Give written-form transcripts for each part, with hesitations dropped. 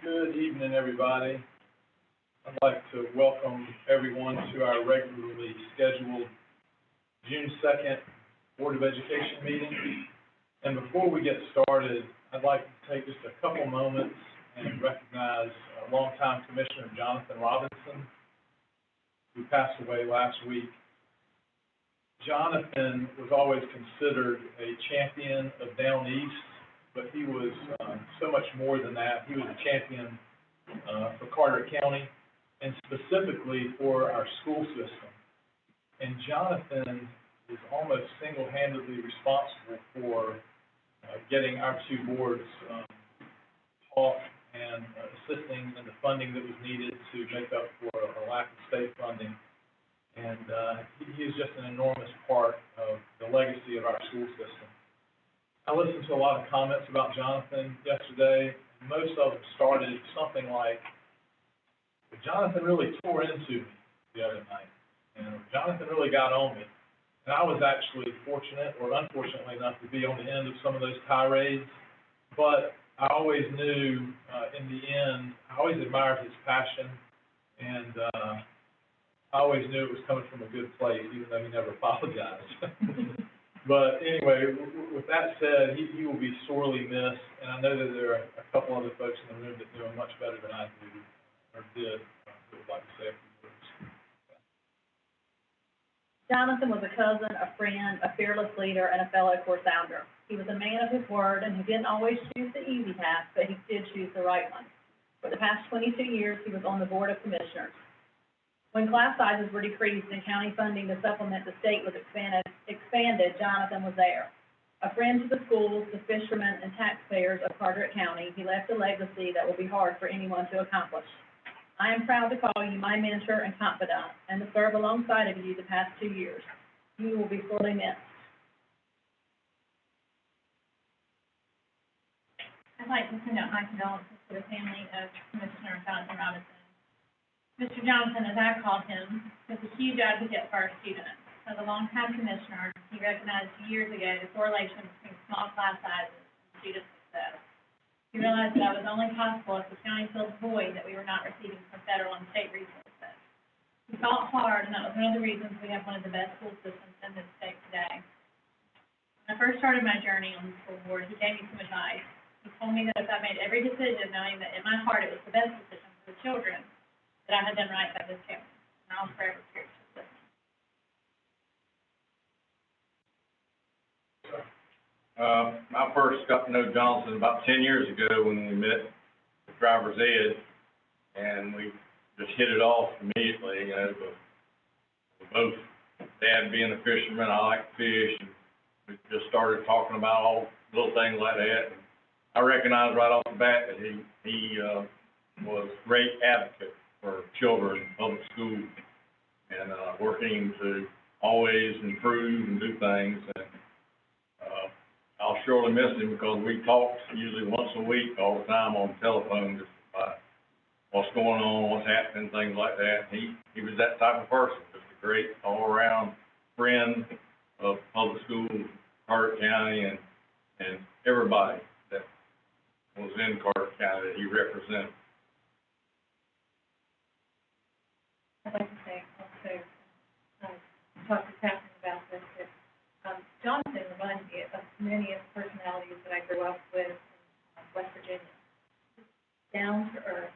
Good evening, everybody. I'd like to welcome everyone to our regularly scheduled June 2nd Board of Education meeting. And before we get started, I'd like to take just a couple moments and recognize longtime Commissioner Jonathan Robinson, who passed away last week. Jonathan was always considered a champion of Down East, but he was so much more than that. He was a champion for Carteret County and specifically for our school system. And Jonathan is almost single-handedly responsible for getting our two boards taught and assisting in the funding that was needed to make up for a lack of state funding. And he is just an enormous part of the legacy of our school system. I listened to a lot of comments about Jonathan yesterday, and most of them started something like, Jonathan really tore into me the other night, and Jonathan really got on me. And I was actually fortunate, or unfortunately enough, to be on the end of some of those tirades, but I always knew, in the end, I always admired his passion, and I always knew it was coming from a good place, even though he never apologized. But anyway, with that said, he will be sorely missed, and I know that there are a couple other folks in the room that knew him much better than I do, or did, who would like to say a few words. Jonathan was a cousin, a friend, a fearless leader, and a fellow core sounder. He was a man of his word, and he didn't always choose the easy path, but he did choose the right one. For the past 22 years, he was on the Board of Commissioners. When class sizes were decreased and county funding to supplement the state was expanded, Jonathan was there. A friend to the schools, the fishermen, and taxpayers of Carteret County, he left a legacy that will be hard for anyone to accomplish. I am proud to call you my mentor and confidant, and to serve alongside of you the past 2 years. You will be sorely missed. I'd like to send out my condolences to the family of Commissioner Jonathan Robinson. Mr. Johnson, as I called him, was a huge advocate for our students. As a longtime commissioner, he recognized years ago the correlation between small class sizes and student success. He realized that that was only possible if the county filled the void that we were not receiving from federal and state resources. He fought hard, and that was one of the reasons we have one of the best school systems in this state today. When I first started my journey on the school board, he gave me some advice. He told me that if I made every decision knowing that in my heart it was the best decision for the children, that I had done right by this county, and I'll forever cherish this listening. I first got to know Johnson about 10 years ago when we met at Driver's Ed, and we just hit it off immediately. You know, we both, Dad being a fisherman, I like to fish, and we just started talking about all little things like that. And I recognized right off the bat that he was a great advocate for children in public schools, and working to always improve and do things. And I'll surely miss him because we talked usually once a week all the time on the telephone just about what's going on, what's happening, things like that. He was that type of person, just a great all-around friend of public schools, Carteret County, and everybody that was in Carteret County that he represented. I'd like to say also, talk to Catherine about this, that Jonathan reminds me of many of the personalities that I grew up with in West Virginia. Down to earth,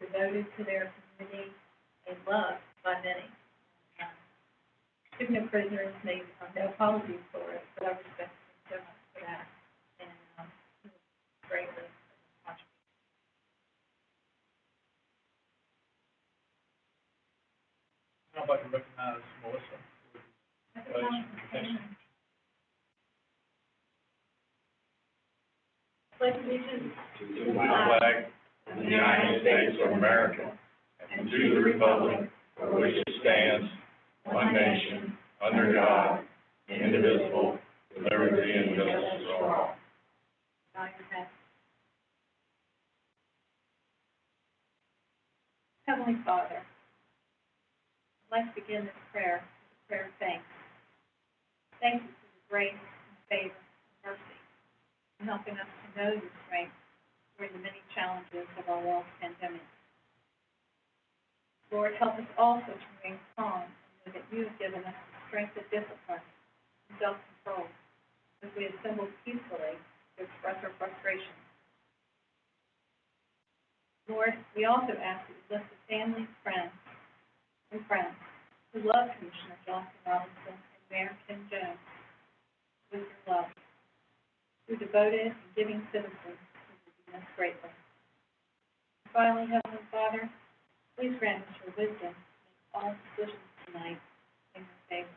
devoted to their community, and loved by many. Took no prisoners, made no apologies for it, but I respect him so much for that. And he was greatly contributed. I'd like to recognize Melissa. Pledge allegiance To the flag of the United States of America, and to the republic for which it stands, one nation, under God, indivisible, with liberty and justice for all. Heavenly Father, I'd like to begin this prayer with a prayer of thanks. Thank you for the grace and favor and mercy in helping us to know your strength, during the many challenges of our world's pandemic. Lord, help us also to remain calm and know that you have given us the strength of discipline and self-control as we assemble peacefully to express our frustration. Lord, we also ask that you lift the families, friends who love Commissioner Johnson Robinson and Mayor Kim Jones with your love, who devoted and giving citizens who will be most grateful. And finally, Heavenly Father, please grant us your wisdom to make all decisions tonight in your favor.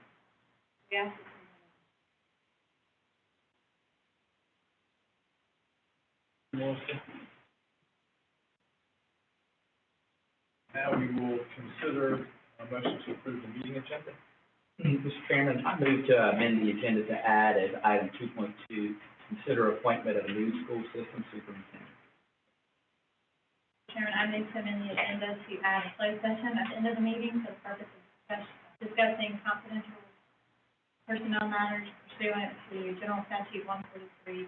We ask this in your name. Melissa? Now we will consider a motion to approve the meeting agenda. Mr. Chairman, I move to amend the agenda to add as item 2.2, consider appointment of a new school system superintendent. Chairman, I move to amend the agenda to add a closed session at the end of the meeting for the purpose of discussing confidential personnel matters pursuant to General Statute 143-318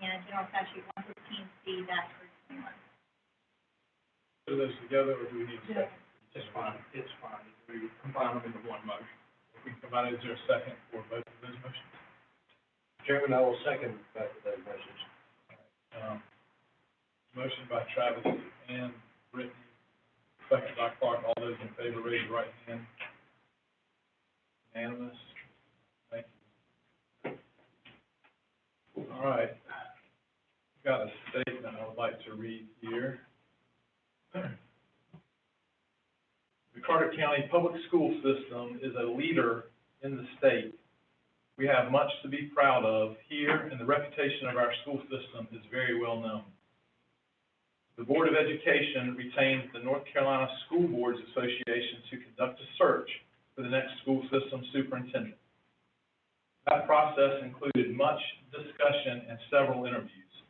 and General Statute 115C-321. Put those together, or do we need a second? It's fine. We combine them into one motion. If we combine it, is there a second for both of those motions? Chairman, I will second both of those motions. Motion by Travis and Brittany, second by Clark. All those in favor, raise your right hand. Unanimous. Thank you. All right. Got a statement I would like to read here. The Carter County Public School System is a leader in the state. We have much to be proud of here, and the reputation of our school system is very well known. The Board of Education retains the North Carolina School Boards Association to conduct a search for the next school system superintendent. That process included much discussion and several interviews.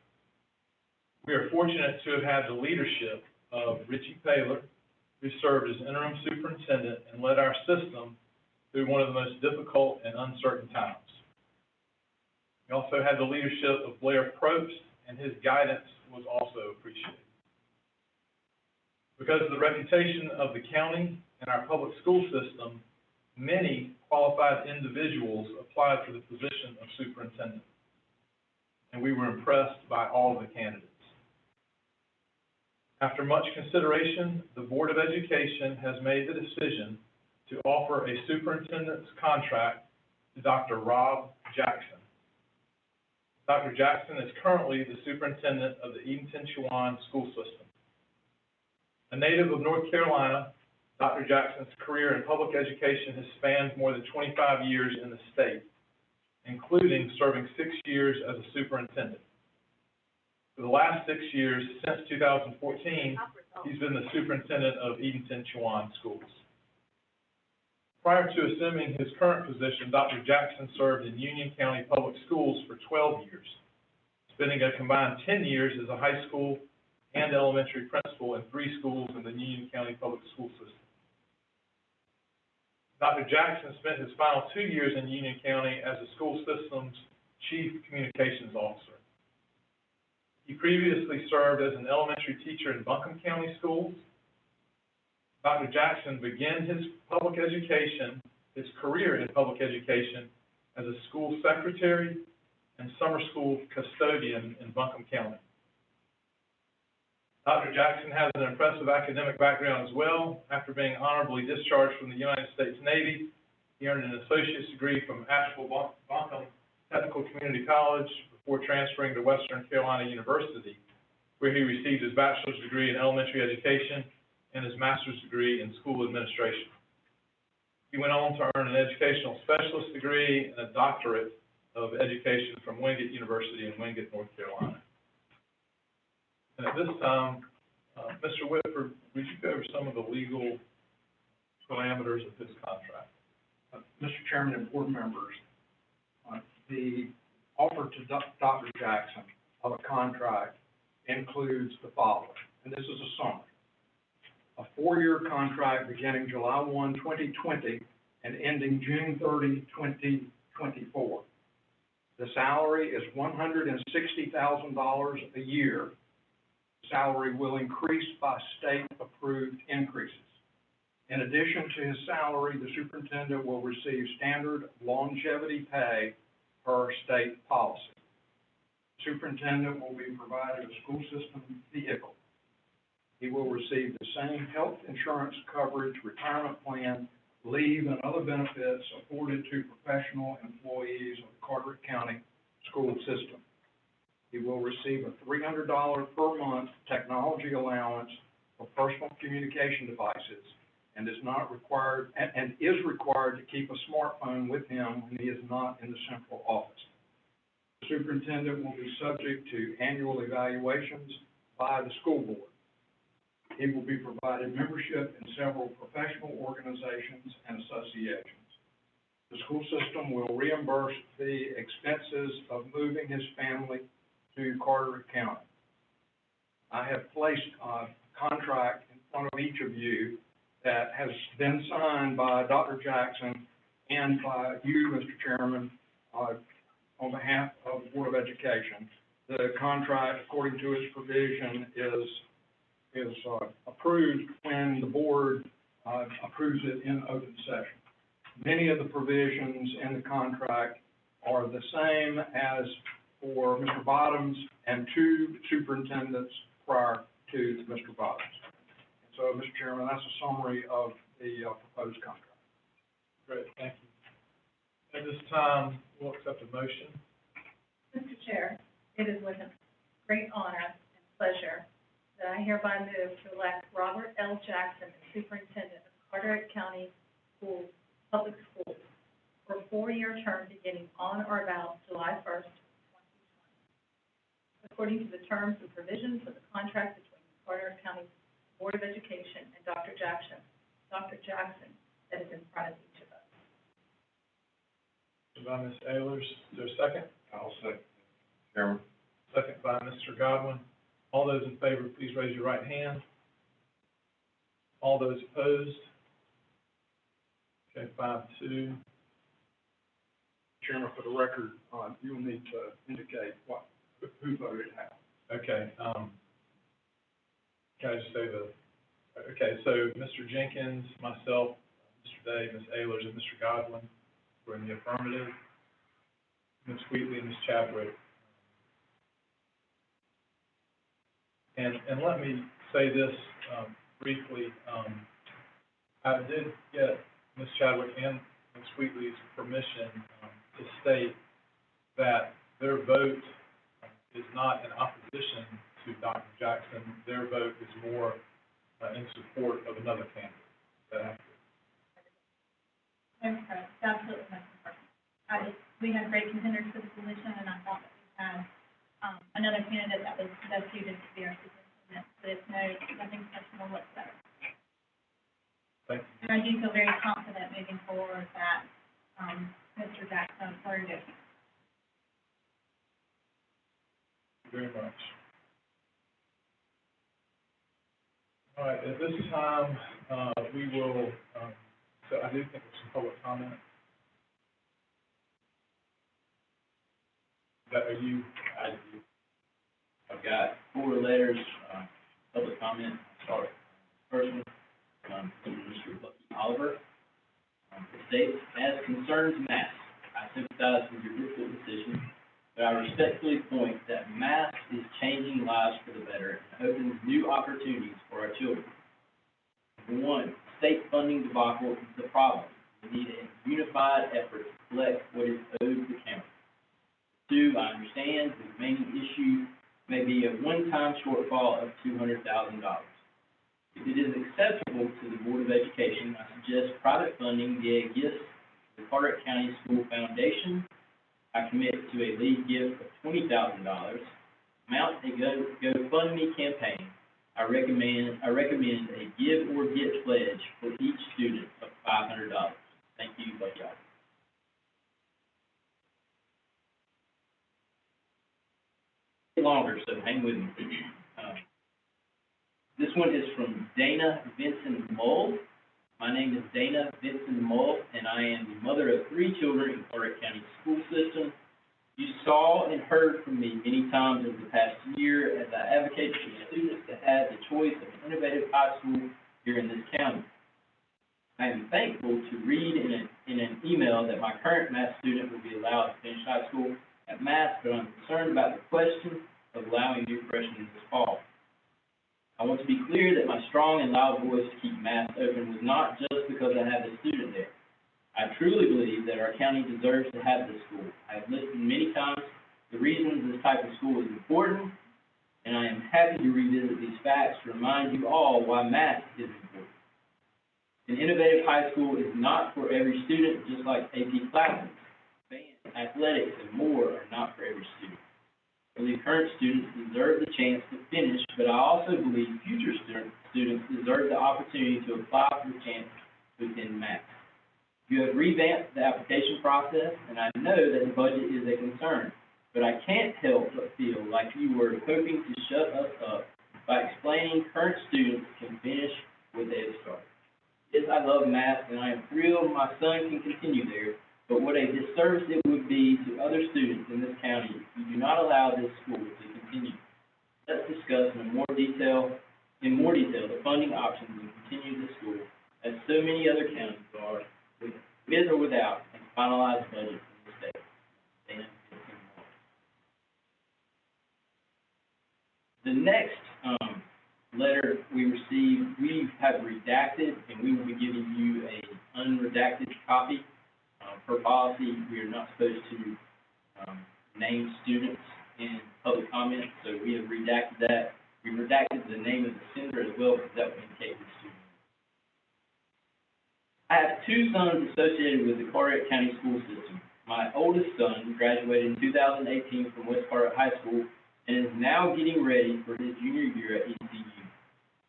We are fortunate to have had the leadership of Richie Paylor, who served as interim superintendent and led our system through one of the most difficult and uncertain times. We also had the leadership of Blair Probst, and his guidance was also appreciated. Because of the reputation of the county and our public school system, many qualified individuals applied for the position of superintendent, and we were impressed by all of the candidates. After much consideration, the Board of Education has made the decision to offer a superintendent's contract to Dr. Rob Jackson. Dr. Jackson is currently the superintendent of the Edenton-Chewan School System. A native of North Carolina, Dr. Jackson's career in public education has spanned more than 25 years in the state, including serving 6 years as a superintendent. For the last 6 years, since 2014, he's been the superintendent of Edenton-Chewan Schools. Prior to assuming his current position, Dr. Jackson served in Union County Public Schools for 12 years, spending a combined 10 years as a high school and elementary principal in 3 schools in the Union County Public School System. Dr. Jackson spent his final 2 years in Union County as the school system's chief communications officer. He previously served as an elementary teacher in Buncombe County Schools. Dr. Jackson began his career in public education as a school secretary and summer school custodian in Buncombe County. Dr. Jackson has an impressive academic background as well. After being honorably discharged from the United States Navy, he earned an associate's degree from Asheville Buncombe Technical Community College before transferring to Western Carolina University, where he received his bachelor's degree in elementary education and his master's degree in school administration. He went on to earn an educational specialist degree and a doctorate of education from Wingate University in Wingate, North Carolina. And at this time, Mr. Whitford, would you go over some of the legal parameters of his contract? Mr. Chairman and board members, the offer to Dr. Jackson of a contract includes the following, and this is a summary. A 4-year contract beginning July 1, 2020, and ending June 30, 2024. The salary is $160,000 a year. Salary will increase by state-approved increases. In addition to his salary, the superintendent will receive standard longevity pay per state policy. Superintendent will be provided a school system vehicle. He will receive the same health insurance coverage, retirement plan, leave, and other benefits afforded to professional employees of the Carteret County school system. He will receive a $300 per month technology allowance for personal communication devices and is required to keep a smartphone with him when he is not in the central office. The superintendent will be subject to annual evaluations by the school board. He will be provided membership in several professional organizations and associations. The school system will reimburse the expenses of moving his family to Carteret County. I have placed a contract in front of each of you that has been signed by Dr. Jackson and by you, Mr. Chairman, on behalf of the Board of Education. The contract, according to its provision, is approved when the board approves it in open session. Many of the provisions in the contract are the same as for Mr. Bottoms and two superintendents prior to Mr. Bottoms. So, Mr. Chairman, that's a summary of the proposed contract. Great, thank you. At this time, we'll accept a motion. Mr. Chair, it is with great honor and pleasure that I hereby move to elect Robert L. Jackson as Superintendent of Carteret County Schools, Public Schools, for a 4-year term beginning on or about July 1st, 2020. According to the terms and provisions of the contract between the Carteret County Board of Education and Dr. Jackson, that is in front of each of us. By Ms. Ehlers, is there a second? I'll second, Chairman. Second by Mr. Godwin. All those in favor, please raise your right hand. All those opposed? Okay, 5-2. Chairman, for the record, you'll need to indicate who voted how. Okay, can I just say so Mr. Jenkins, myself, Mr. Day, Ms. Ehlers, and Mr. Godwin were in the affirmative. Ms. Wheatley and Ms. Chadwick. And let me say this, briefly, I did get Ms. Chadwick and Ms. Wheatley's permission, to state that their vote is not in opposition to Dr. Jackson. Their vote is more, in support of another candidate. Is that accurate? That's correct, absolutely, Mr. President. We had great contenders for the position, and I thought that we had, another candidate that was best suited to be our superintendent, but it's nothing personal whatsoever. Thank you. And I do feel very confident moving forward that, Mr. Jackson learned it. Thank you very much. All right, at this time, we will, so I do think there's some public comment. I've got 4 letters, public comment. Sorry. First one, from Mr. Oliver. It states, as concerns masks, I sympathize with your difficult decision, but I respectfully point that masks is changing lives for the better and opens new opportunities for our children. Number 1, state funding debacle is the problem. We need a unified effort to collect what is owed the county. 2, I understand the remaining issue may be a one-time shortfall of $200,000. If it is acceptable to the Board of Education, I suggest private funding via gifts to the Carteret County School Foundation. I commit to a lead gift of $20,000. Mount a GoFundMe campaign. I recommend a give or get pledge for each student of $500. Thank you, love y'all. Longer, so hang with me. This one is from Dana Vincent Mull. My name is Dana Vincent Mull, and I am the mother of 3 children in Carteret County School System. You saw and heard from me many times over the past year as I advocated for students to have the choice of an innovative high school here in this county. I am thankful to read in an email that my current math student will be allowed to finish high school at math, but I'm concerned about the question of allowing new freshmen this fall. I want to be clear that my strong and loud voice to keep math open was not just because I have a student there. I truly believe that our county deserves to have this school. I have listed many times the reasons this type of school is important, and I am happy to revisit these facts to remind you all why math is important. An innovative high school is not for every student, just like AP classes, band, athletics, and more are not for every student. I believe current students deserve the chance to finish, but I also believe future students deserve the opportunity to apply for the chance within math. You have revamped the application process, and I know that the budget is a concern, but I can't help but feel like you were hoping to shut us up by explaining current students can finish what they have started. Yes, I love math, and I am thrilled my son can continue there, but what a disservice it would be to other students in this county if you do not allow this school to continue. Let's discuss in more detail the funding options and continue the school, as so many other counties are, with or without a finalized budget from the state. The next letter we received, we have redacted, and we will be giving you a unredacted copy. Per policy, we are not supposed to name students in public comment, so we have redacted that. We redacted the name of the sender as well, because that would indicate the student. I have two sons associated with the Carteret County School System. My oldest son graduated in 2018 from West Carteret High School and is now getting ready for his junior year at ECU.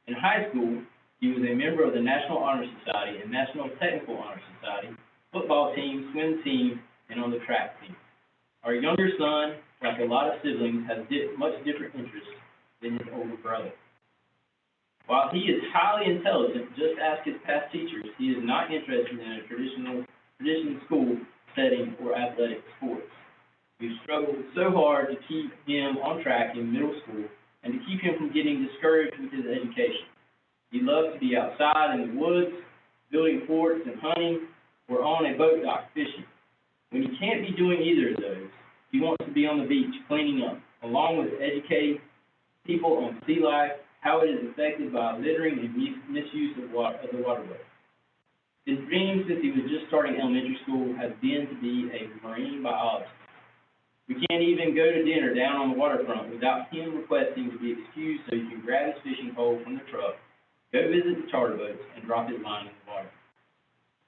In high school, he was a member of the National Honor Society and National Technical Honor Society, football team, swim team, and on the track team. Our younger son, like a lot of siblings, has much different interests than his older brother. While he is highly intelligent, just ask his past teachers, he is not interested in a traditional school setting or athletic sports. We've struggled so hard to keep him on track in middle school and to keep him from getting discouraged with his education. He loves to be outside in the woods, building forts and hunting, or on a boat dock fishing. When he can't be doing either of those, he wants to be on the beach cleaning up, along with educating people on sea life, how it is affected by littering and misuse of the waterway. His dream since he was just starting elementary school has been to be a marine biologist. We can't even go to dinner down on the waterfront without him requesting to be excused so he can grab his fishing pole from the truck, go visit the charter boats, and drop his line in the water.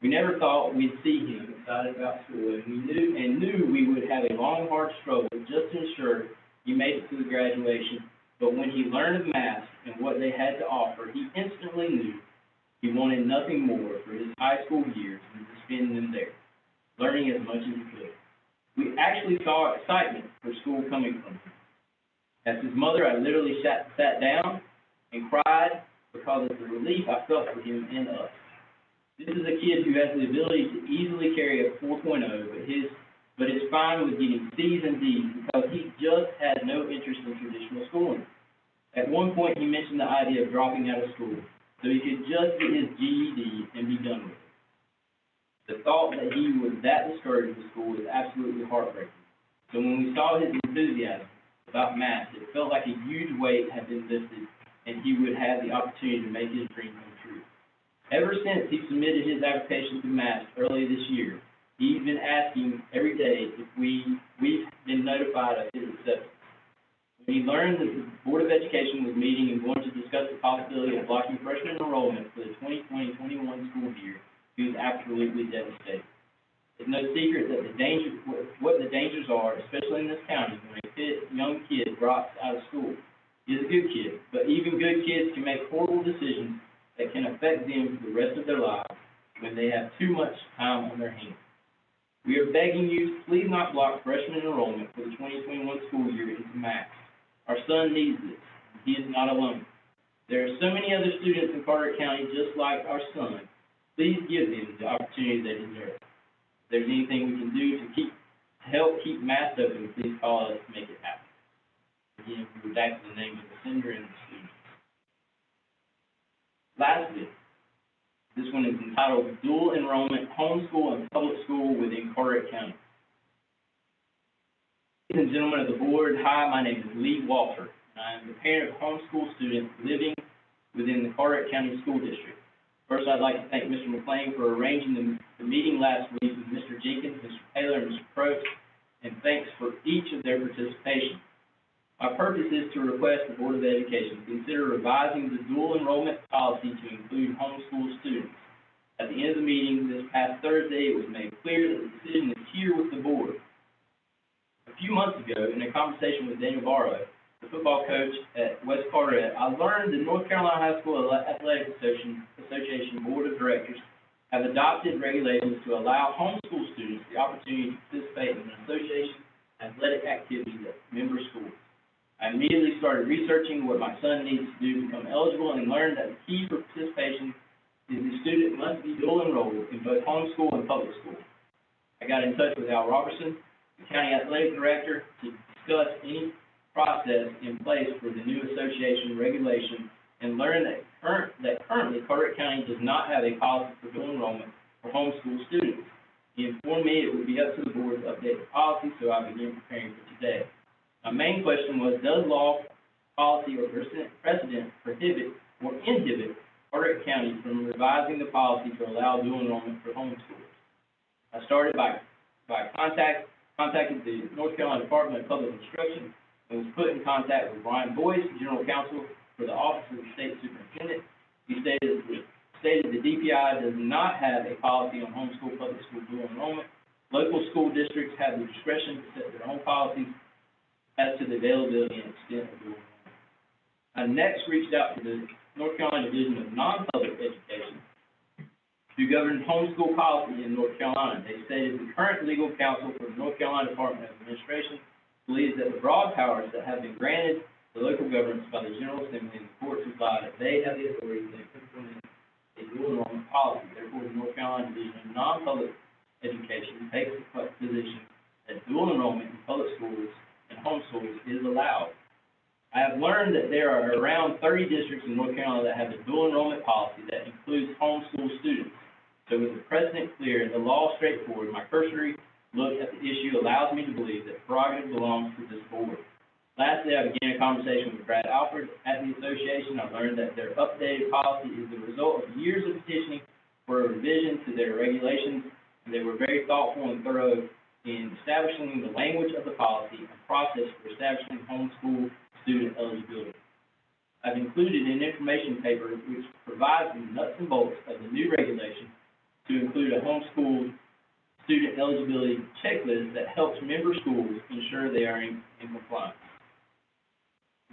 We never thought we'd see him excited about school, and we knew we would have a long, hard struggle just to ensure he made it to the graduation. But when he learned of math and what they had to offer, he instantly knew he wanted nothing more for his high school years than to spend them there, learning as much as he could. We actually saw excitement for school coming from him. As his mother, I literally sat down and cried because of the relief I felt for him and us. This is a kid who has the ability to easily carry a 4.0, but is fine with getting C's and D's because he just had no interest in traditional schooling. At one point, he mentioned the idea of dropping out of school so he could just get his GED and be done with it. The thought that he was that discouraged with school is absolutely heartbreaking. So when we saw his enthusiasm about math, it felt like a huge weight had been lifted and he would have the opportunity to make his dream come true. Ever since he submitted his application to math earlier this year, he's been asking every day if we've been notified of his acceptance. When he learned that the Board of Education was meeting and going to discuss the possibility of blocking freshman enrollment for the 2020-21 school year, he was absolutely devastated. It's no secret that what the dangers are, especially in this county, when a young kid drops out of school. He's a good kid, but even good kids can make horrible decisions that can affect them for the rest of their lives when they have too much time on their hands. We are begging you to please not block freshman enrollment for the 2021 school year into math. Our son needs this. He is not alone. There are so many other students in Carteret County just like our son. Please give them the opportunity they deserve. If there's anything we can do to keep To help keep mass open, please call us to make it happen. Again, we redacted the names of the sender and the student. Lastly, this one is entitled Dual Enrollment Homeschool and Public School within Carteret County. Ladies and gentlemen of the board, hi, my name is Lee Walter, and I am the parent of homeschool students living within the Carteret County School District. First, I'd like to thank Mr. McLean for arranging the meeting last week with Mr. Jenkins, Mr. Taylor, and Mr. Probst, and thanks for each of their participation. My purpose is to request the Board of Education consider revising the dual enrollment policy to include homeschool students. At the end of the meeting this past Thursday, it was made clear that the decision is here with the board. A few months ago, in a conversation with Daniel Barlow, the football coach at West Carteret, I learned the North Carolina High School Athletic Association Board of Directors have adopted regulations to allow homeschool students the opportunity to participate in an association athletic activities at member schools. I immediately started researching what my son needs to do to become eligible and learned that the key for participation is the student must be dual enrolled in both homeschool and public school. I got in touch with Al Robertson, the county athletic director, to discuss any process in place for the new association regulation and learned that currently Carteret County does not have a policy for dual enrollment for homeschool students. He informed me it would be up to the board to update the policy, so I began preparing for today. My main question was, does law, policy, or precedent prohibit or inhibit Carteret County from revising the policy to allow dual enrollment for homeschoolers? I started by contacting the North Carolina Department of Public Instruction and was put in contact with Brian Boyce, General Counsel for the Office of the State Superintendent. He stated the DPI does not have a policy on homeschool public school dual enrollment. Local school districts have the discretion to set their own policies as to the availability and extent of dual enrollment. I next reached out to the North Carolina Division of Non-Public Education who governs homeschool policy in North Carolina. They stated the current legal counsel for the North Carolina Department of Administration believes that the broad powers that have been granted to local governments by the General Assembly and the courts imply that they have the authority to implement a dual enrollment policy. Therefore, the North Carolina Division of Non-Public Education takes the position that dual enrollment in public schools and homeschools is allowed. I have learned that there are around 30 districts in North Carolina that have a dual enrollment policy that includes homeschool students. So with the precedent clear and the law straightforward, my cursory look at the issue allows me to believe that prerogative belongs to this board. Lastly, I began a conversation with Brad Alford at the association. I learned that their updated policy is the result of years of petitioning for a revision to their regulations, and they were very thoughtful and thorough in establishing the language of the policy and process for establishing homeschool student eligibility. I've included an information paper which provides the nuts and bolts of the new regulation to include a homeschool student eligibility checklist that helps member schools ensure they are in compliance.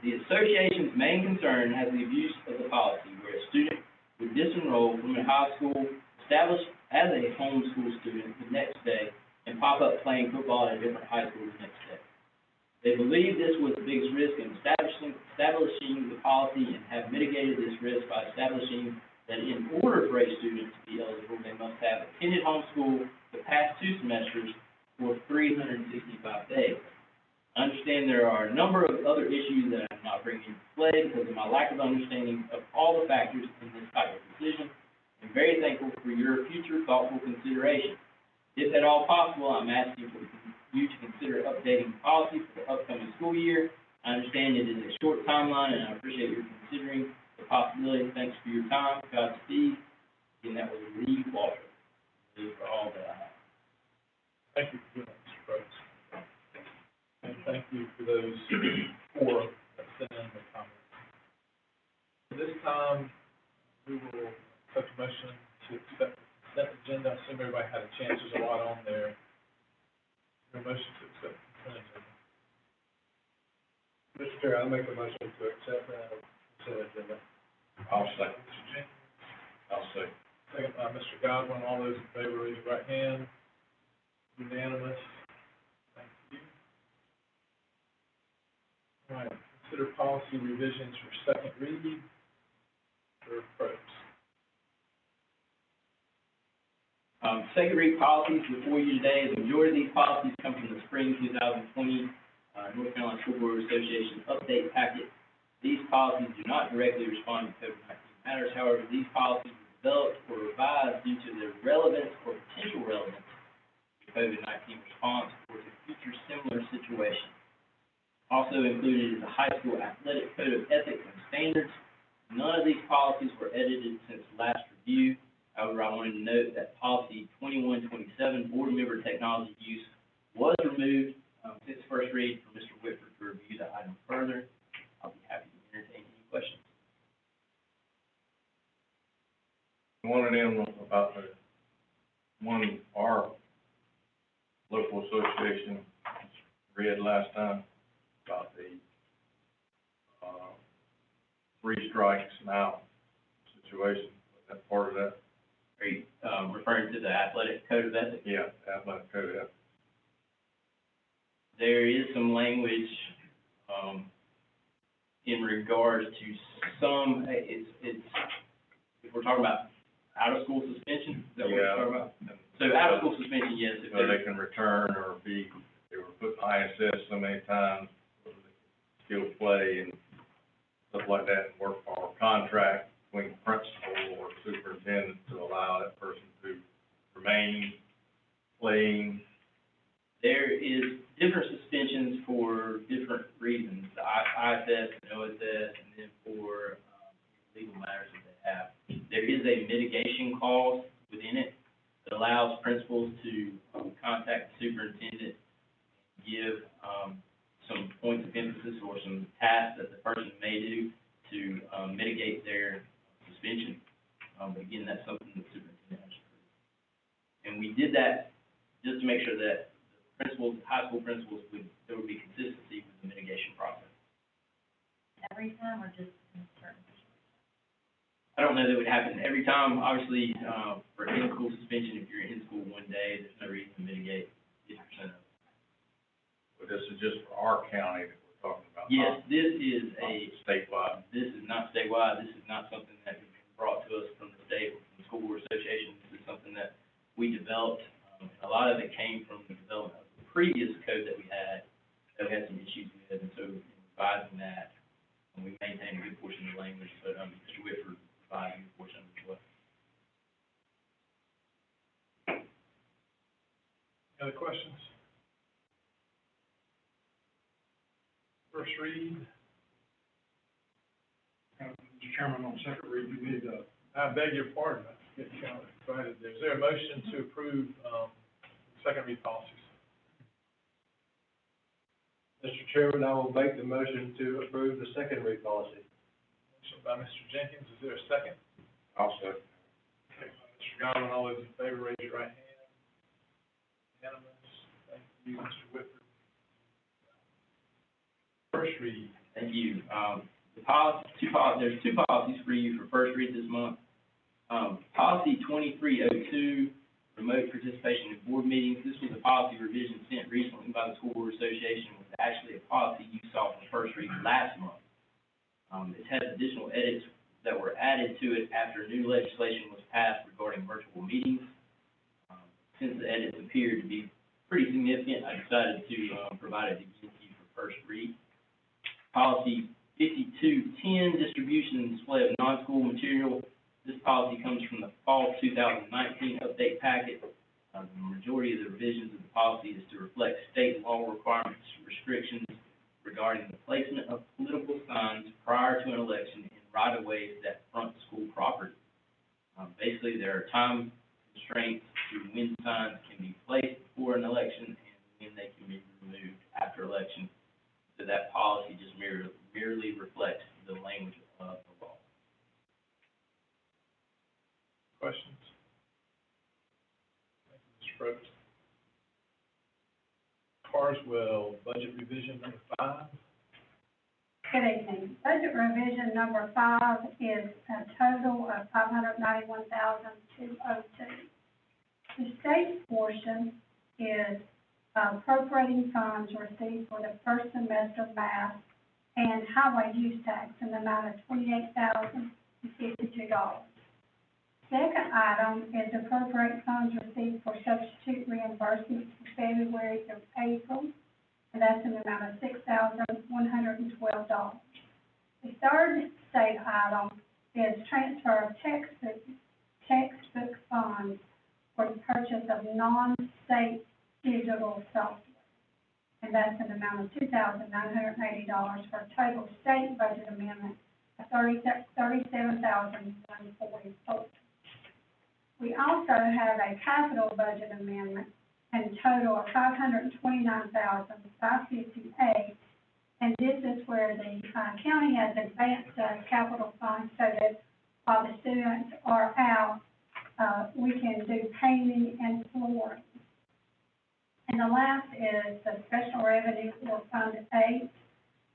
The association's main concern has the abuse of the policy, where a student would disenroll from a high school established as a homeschool student the next day and pop up playing football at a different high school the next day. They believe this was the biggest risk in establishing the policy and have mitigated this risk by establishing that in order for a student to be eligible, they must have attended homeschool the past 2 semesters for 365 days. I understand there are a number of other issues that I'm not bringing into play because of my lack of understanding of all the factors in this type of decision. I'm very thankful for your future thoughtful consideration. If at all possible, I'm asking for you to consider updating the policy for the upcoming school year. I understand it is a short timeline, and I appreciate your considering the possibility. Thanks for your time. Godspeed. And that was Lee Walter. Those are all that I have. Thank you for doing that, Mr. Probst. And thank you for those 4 that sent in the comments. At this time, we will take a motion to accept the consent agenda. I assume everybody had a chance. There's a lot on there. A motion to accept the consent agenda. Mr. Chair, I'll make a motion to accept the consent agenda. I'll second. Mr. Jenkins, I'll second. second by Mr. Godwin. All those in favor, raise your right hand. Unanimous. Thank you. All right, consider policy revisions for second read. For Probst. Second read policies before you today. The majority of these policies come from the spring 2020 North Carolina School Board Association update packet. These policies do not directly respond to COVID-19 matters. However, these policies were developed or revised due to their relevance or potential relevance to COVID-19 response or to future similar situations. Also included is a high school athletic code of ethics and standards. None of these policies were edited since last review. However, I wanted to note that policy 2127, board member technology use, was removed since first read for Mr. Whitford to review the item further. I'll be happy to entertain any questions. One of them about the one our local association read last time about the three strikes now situation. Was that part of that? Are you referring to the athletic code of ethics? Yeah, athletic code of ethics. There is some language in regards to some, it's, if we're talking about out-of-school suspension, is that what we're talking about? So out-of-school suspension, yes. If So they can return or they were put in ISS so many times, so they can still play and stuff like that, and work for a contract between principal or superintendent to allow that person to remain playing. There is different suspensions for different reasons, the ISS and OSS, and then for legal matters that they have. There is a mitigation clause within it that allows principals to contact the superintendent and give some points of emphasis or some tasks that the person may do to mitigate their suspension. But again, that's something that the superintendent has to approve. And we did that just to make sure that principals, high school principals, there would be consistency with the mitigation process. Every time or just in certain situations? I don't know that it would happen every time. Obviously, for in-school suspension, if you're in school one day, there's no reason to mitigate 50% of it. But this is just for our county that we're talking about. Yes, this is a, Statewide. this is not statewide. This is not something that has been brought to us from the state or from the school board association. This is something that we developed. A lot of it came from the development of the previous code that we had some issues with, and so revising that, and we maintained a good portion of the language, but Mr. Whitford revised a good portion of it as well. Any other questions? First read, Mr. Chairman, on second read, you need to, I beg your pardon, I get kind of excited there. Is there a motion to approve, second read policies? Mr. Chairman, I will make the motion to approve the second read policy. Motion by Mr. Jenkins, is there a second? I'll second. Second by Mr. Godwin, all those in favor, raise your right hand. Unanimous, thank you, Mr. Whitford. First read. Thank you. There's two policies for you for first read this month. Policy 2302, remote participation in board meetings. This was a policy revision sent recently by the School Board Association. It was actually a policy you saw for first read last month. It has additional edits that were added to it after new legislation was passed regarding virtual meetings. Since the edits appeared to be pretty significant, I decided to provide it again to you for first read. Policy 5210, distribution and display of non-school material. This policy comes from the fall 2019 update packet. The majority of the revisions of the policy is to reflect state law requirements, restrictions regarding the placement of political signs prior to an election in right-of-ways that front school property. Basically, there are time constraints to when signs can be placed before an election and when they can be removed after election. So that policy just merely reflects the language of the law. Questions? Thank you, Mr. Probst. Carswell, budget revision number 5. Good evening. Budget revision number 5 is a total of $591,202. The state portion is appropriating funds received for the first semester math and highway use tax in the amount of $28,052. Second item is appropriate funds received for substitute reimbursements for February through April, and that's in the amount of $6,112. The third state item is transfer of textbook funds for the purchase of non-state digital software, and that's in the amount of $2,980 for a total state budget amendment of $37,144. We also have a capital budget amendment and total of $529,558. And this is where the county has advanced capital funds so that while the students are out, we can do painting and flooring. And the last is the special revenue for Fund 8.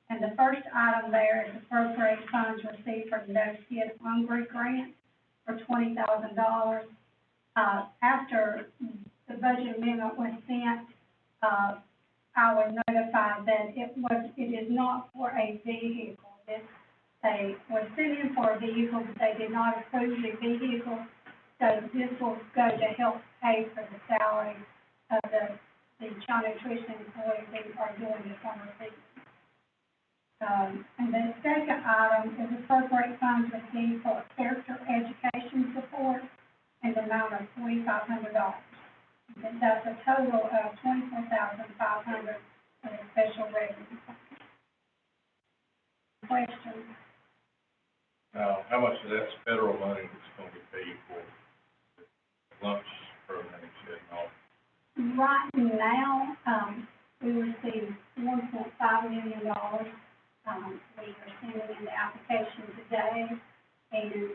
And the first item there is appropriate funds received from the No Kid Hungry grant for $20,000. After the budget amendment was sent, I was notified that it is not for a vehicle. They were sent in for a vehicle, but they did not approve the vehicle. So this will go to help pay for the salary of the child nutrition employees who are doing the summer season. And the second item is appropriate funds received for character education support in the amount of $2,500. And that's a total of $24,500 for the special revenue fund. Questions? Now, how much of that's federal money that's gonna be paid for lunch programs and all? Right now, we received $1.5 million. We are sending in the application today, and,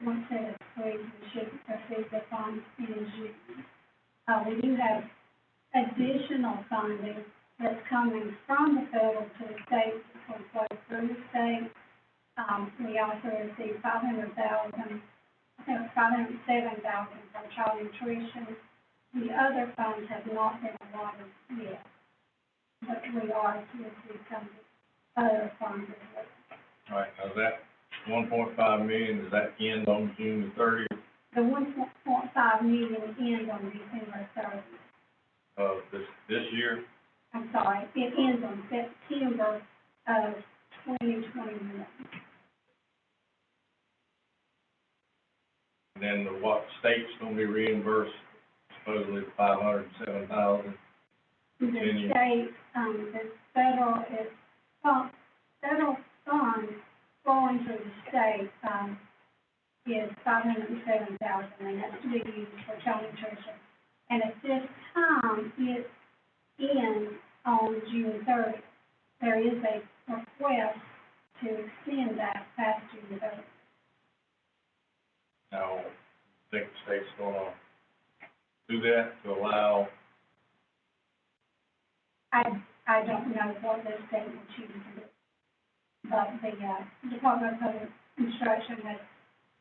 once it is approved, we should receive the funds in June. We do have additional funding that's coming from the federal to the state, that's going to flow through the state. We also received $507,000 from child nutrition. The other funds have not been allotted yet, but we are to receive some other funds as well. All right, now that $1.5 million, does that end on June the 30th The $1.5 million ends on December 30th. of this year? I'm sorry, it ends on September of 2021. And then what state's gonna be reimbursed, supposedly $507,000? The state, the federal funds flowing to the state, is $507,000, and that's to be used for child nutrition. And at this time, it ends on June 30th. There is a request to extend that past June 30th. Now, I think the state's gonna do that to allow, I don't know what the state will choose to do. But the, Department of Public Instruction has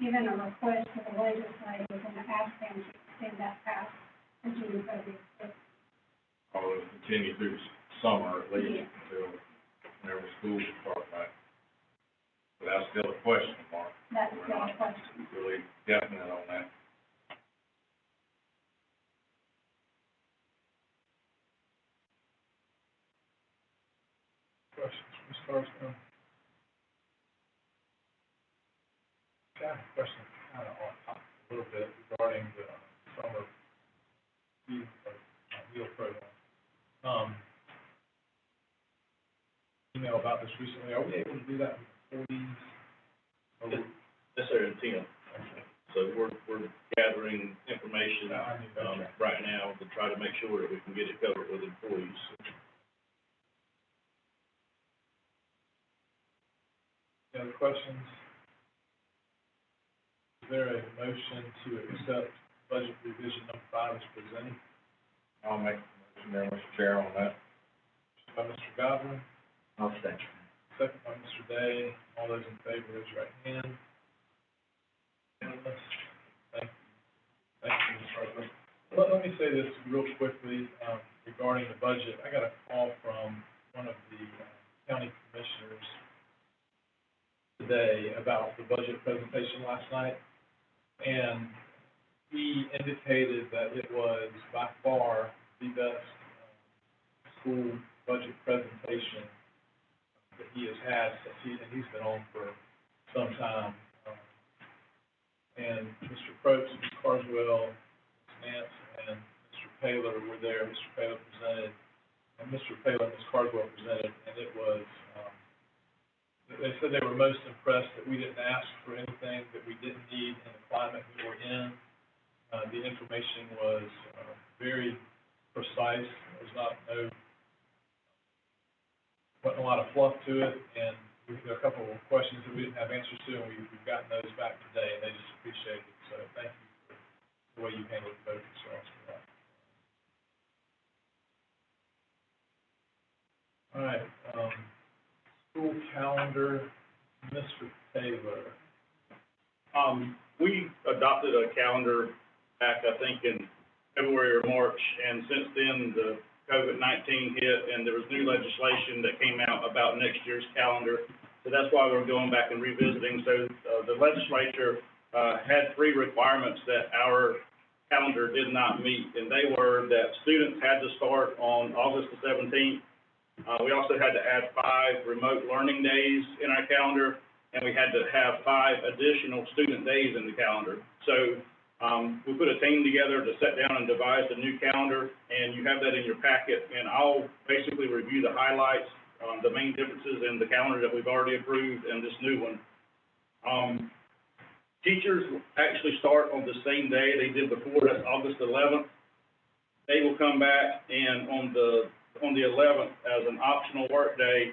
given a request to the legislators and asked them to extend that past the June 30th. or continue through the summer at least, Yes. until whenever schools start back. But that's still a question mark. That's We're the not question. really definite on that. Questions, Ms. Thurston? Got a question kind of on top a little bit regarding the summer meal program. Email about this recently. Are we able to do that with employees? Or we- That's our intent. So we're gathering information, I knew that. right now to try to make sure that we can get it covered with employees. Any other questions? Is there a motion to accept budget revision number 5 as presented? I'll make the motion there, Mr. Chair, on that. By Mr. Godwin, I'll second. second by Mr. Day. All those in favor, raise your right hand. Unanimous. Thank you. Thank you, Ms. Harper. Let me say this real quickly, regarding the budget. I got a call from one of the county commissioners today about the budget presentation last night. And and he indicated that it was by far the best school budget presentation that he has had since he's been on for some time. And Mr. Probst, Ms. Carswell, Ms. Nance, and Mr. Paler were there. Mr. Paler presented, and Mr. Paler and Ms. Carswell presented, and it was, they said they were most impressed that we didn't ask for anything that we didn't need in the climate that we're in. The information was very precise. There was wasn't a lot of fluff to it, and there are a couple of questions that we didn't have answers to, and we've gotten those back today, and they just appreciate it. So thank you for the way you handled both concerns for that. All right, school calendar, Mr. Taylor. We adopted a calendar back, I think, in February or March, and since then, the COVID-19 hit, and there was new legislation that came out about next year's calendar. So that's why we're going back and revisiting. So, the legislature, had 3 requirements that our calendar did not meet, and they were that students had to start on August the 17th. We also had to add 5 remote learning days in our calendar, and we had to have 5 additional student days in the calendar. So, we put a team together to sit down and devise a new calendar, and you have that in your packet, and I'll basically review the highlights, the main differences in the calendar that we've already approved and this new one. Teachers actually start on the same day they did before, that's August 11th. They will come back and on the 11th as an optional work day,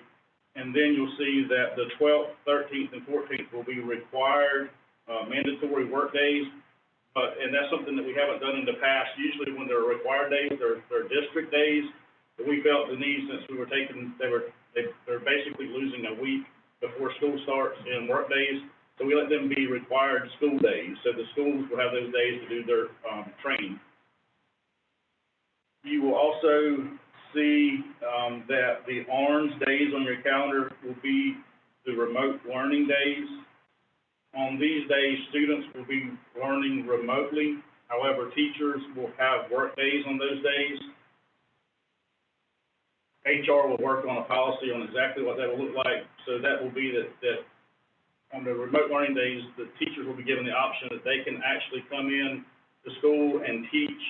and then you'll see that the 12th, 13th, and 14th will be required, mandatory work days. And that's something that we haven't done in the past. Usually when they're required days, they're district days. But we felt the need, since we were they're basically losing a week before school starts in work days. So we let them be required school days. So the schools will have those days to do their training. You will also see that the orange days on your calendar will be the remote learning days. On these days, students will be learning remotely. However, teachers will have work days on those days. HR will work on a policy on exactly what that will look like. So that will be that on the remote learning days, the teachers will be given the option that they can actually come in to school and teach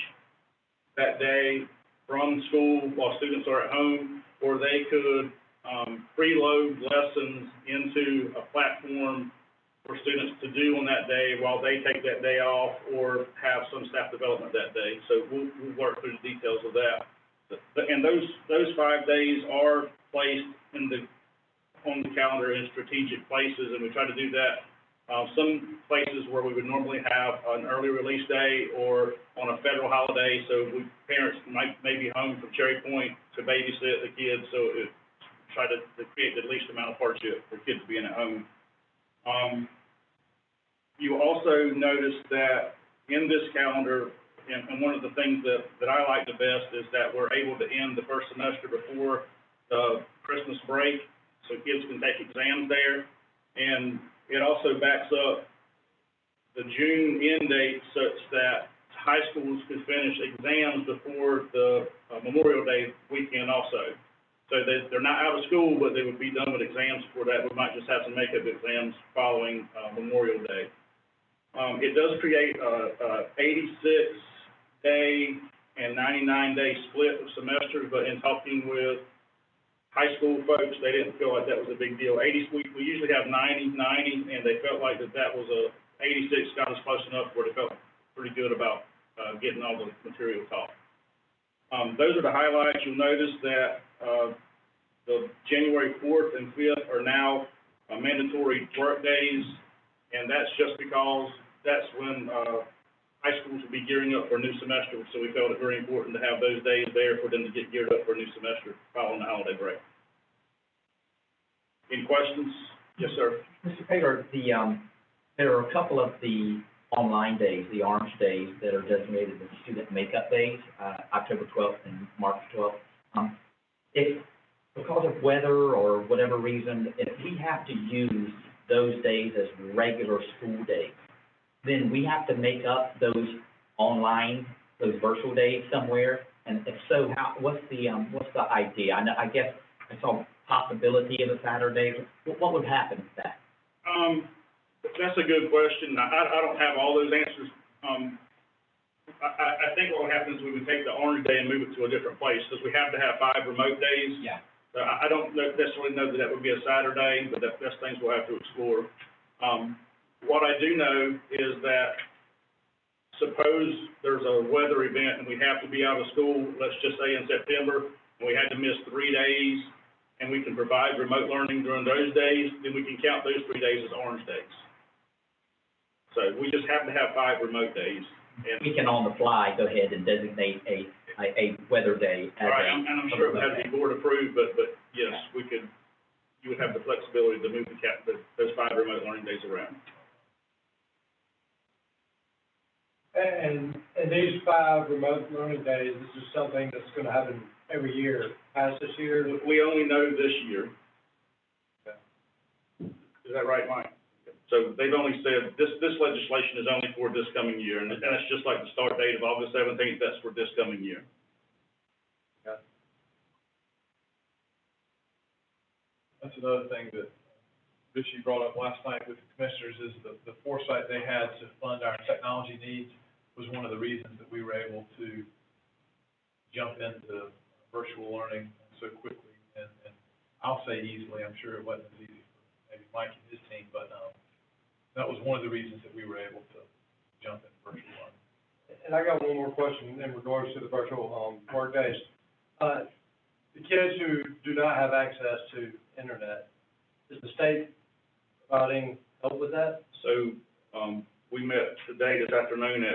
that day from school while students are at home, or they could preload lessons into a platform for students to do on that day while they take that day off, or have some staff development that day. So we'll work through the details of that. And those 5 days are placed on the calendar in strategic places, and we try to do that. Some places where we would normally have an early release day or on a federal holiday, so parents may be home from Cherry Point to babysit the kids, so try to create the least amount of hardship for kids being at home. You also notice that in this calendar, and one of the things that I like the best is that we're able to end the first semester before the Christmas break, so kids can take exams there. And it also backs up the June end date such that high schools could finish exams before the Memorial Day weekend also. So they're not out of school, but they would be done with exams before that. We might just have some makeup exams following Memorial Day. It does create a 86-day and 99-day split of semesters, but in talking with high school folks, they didn't feel like that was a big deal. We usually have 90, and they felt like that was 86 got us close enough where they felt pretty good about getting all the material taught. Those are the highlights. You'll notice that the January 4th and 5th are now mandatory work days, and that's just because that's when high schools will be gearing up for a new semester, so we felt it very important to have those days there for them to get geared up for a new semester following the holiday break. Any questions? Yes, sir. Mr. Paler, there are a couple of the online days, the orange days, that are designated as student makeup days, October 12th and March 12th. If, because of weather or whatever reason, if we have to use those days as regular school days, then we have to make up those online, those virtual days somewhere? And if so, what's the idea? I guess I saw possibility of a Saturday. What would happen with that? That's a good question. I don't have all those answers. I think what would happen is we would take the Orange Day and move it to a different place, because we have to have 5 remote days. Yeah. So I don't necessarily know that that would be a Saturday, but that's things we'll have to explore. What I do know is that suppose there's a weather event and we have to be out of school, let's just say in September, and we had to miss 3 days, and we can provide remote learning during those days, then we can count those 3 days as orange days. So we just have to have 5 remote days. And We can on the fly go ahead and designate a weather day as right, and I'm sure it would have to be board approved, but yes, Yeah. you would have the flexibility to move those 5 remote learning days around. And these 5 remote learning days, this is something that's gonna happen every year, past this year? We only know this year. Okay. Is that right, Mike? So they've only said, this legislation is only for this coming year, and that's just like the start date of August 17th, that's for this coming year. Okay. That's another thing that Richie brought up last night with the commissioners, is the foresight they had to fund our technology needs was one of the reasons that we were able to jump into virtual learning so quickly, and I'll say easily. I'm sure it wasn't as easy for maybe Mike and his team, but, that was one of the reasons that we were able to jump into virtual learning. And I got one more question in regards to the virtual, work days. The kids who do not have access to internet, is the state providing help with that? So, we met today, this afternoon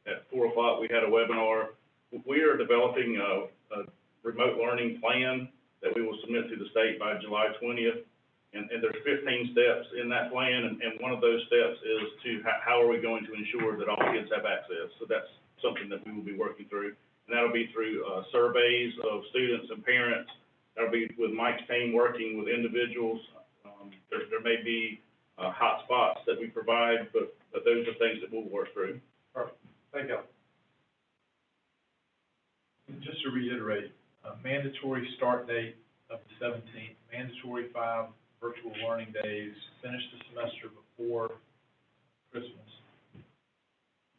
at 4 o'clock, we had a webinar. We are developing a remote learning plan that we will submit to the state by July 20th. And there's 15 steps in that plan, and one of those steps is to how are we going to ensure that all kids have access? So that's something that we will be working through. And that'll be through, surveys of students and parents. That'll be with Mike's team working with individuals. There may be, hot spots that we provide, but those are things that we'll work through. Perfect, thank you. Just to reiterate, mandatory start date of the 17th, mandatory 5 virtual learning days, finish the semester before Christmas.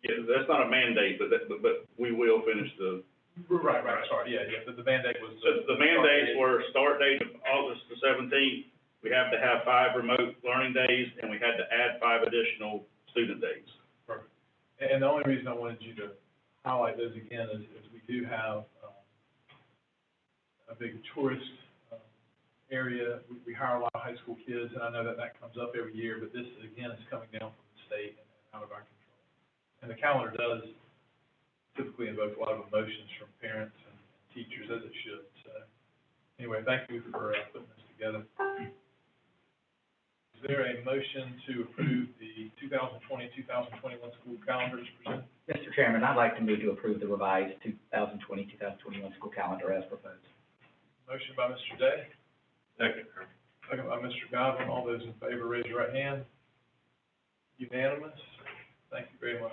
Yeah, that's not a mandate, but we will finish the. Right, sorry, yeah, the mandate was. So the mandates were start date of August the 17th, we have to have 5 remote learning days, and we had to add 5 additional student days. Perfect. And the only reason I wanted you to highlight those again is we do have, a big tourist, area. We hire a lot of high school kids, and I know that comes up every year, but this, again, is coming down from the state and out of our control. And the calendar does typically invoke a lot of emotions from parents and teachers, as it should. So, anyway, thank you for putting this together. Is there a motion to approve the 2020-2021 school calendar as presented? Mr. Chairman, I'd like to move to approve the revised 2020-2021 school calendar as proposed. Motion by Mr. Day. Second. Second by Mr. Godwin. All those in favor, raise your right hand. Unanimous. Thank you very much.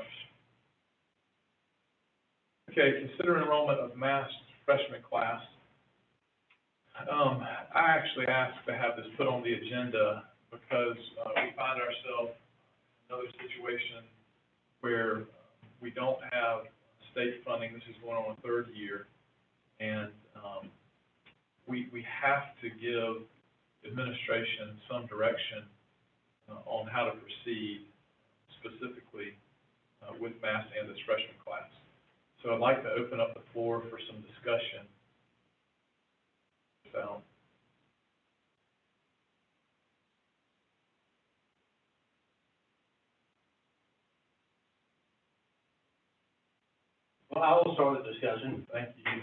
Okay, consider enrollment of math freshman class. I actually asked to have this put on the agenda because we find ourselves in another situation where we don't have state funding. This is going on a 3rd year, and we have to give administration some direction on how to proceed specifically with math and this freshman class. So I'd like to open up the floor for some discussion. So. Well, I will start the discussion. Thank you.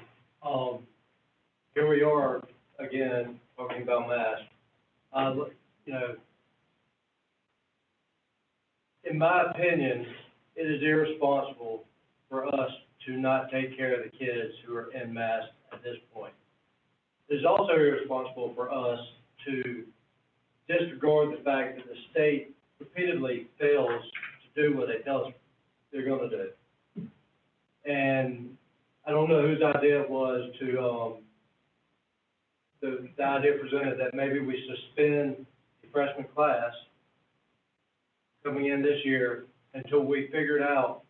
Here we are again, talking about math. You know, in my opinion, it is irresponsible for us to not take care of the kids who are in mass at this point. It is also irresponsible for us to disregard the fact that the state repeatedly fails to do what they tell us they're gonna do. And I don't know whose idea it was to, the idea presented that maybe we suspend the freshman class coming in this year until we figured out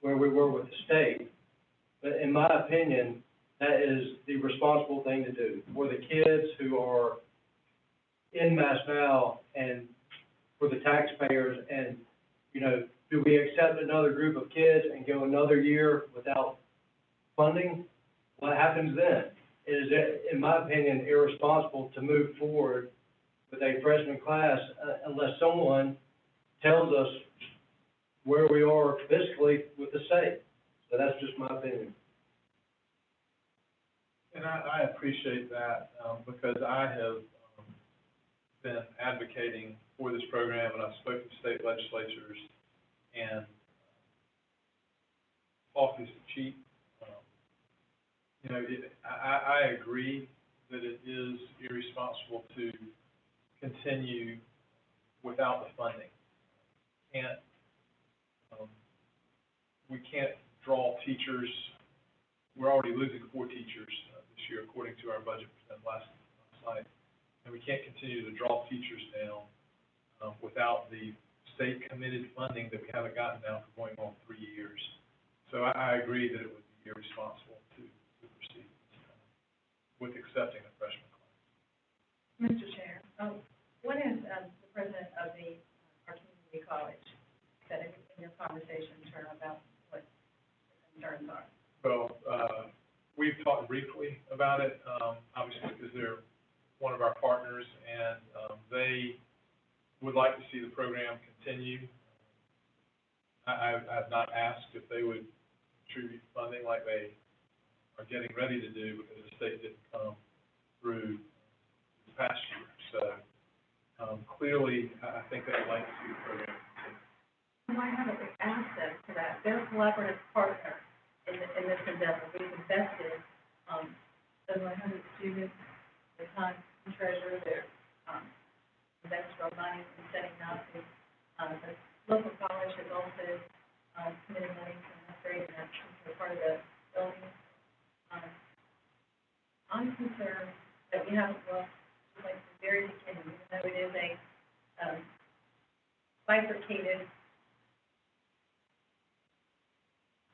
where we were with the state. But in my opinion, that is the responsible thing to do for the kids who are in mass now and for the taxpayers. And, you know, do we accept another group of kids and go another year without funding? What happens then? It is, in my opinion, irresponsible to move forward with a freshman class unless someone tells us where we are fiscally with the state. So that's just my opinion. And I appreciate that, because I have been advocating for this program, and I've spoken to state legislatures, and talk is cheap. You know, I agree that it is irresponsible to continue without the funding. We can't draw teachers. We're already losing 4 teachers this year, according to our budget presented last night. And we can't continue to draw teachers down without the state-committed funding that we haven't gotten now for going on 3 years. So I agree that it would be irresponsible to proceed with accepting a freshman class. Mr. Chair, what is the president of our community college said in your conversation, Turner, about what the concerns are? Well, we've talked briefly about it, obviously, because they're one of our partners, and they would like to see the program continue. I've not asked if they would contribute funding like they are getting ready to do, because the state didn't come through this past year. So clearly, I think they would like to see the program continue. You might have an asset to that. They're a collaborative partner in this endeavor. We've invested over 100 students, their time and treasure, their invested our money in setting up. The local college has also committed money to upgrade that particular part of the building. I'm concerned that we haven't looked like the very beginning, even though it is a bifurcated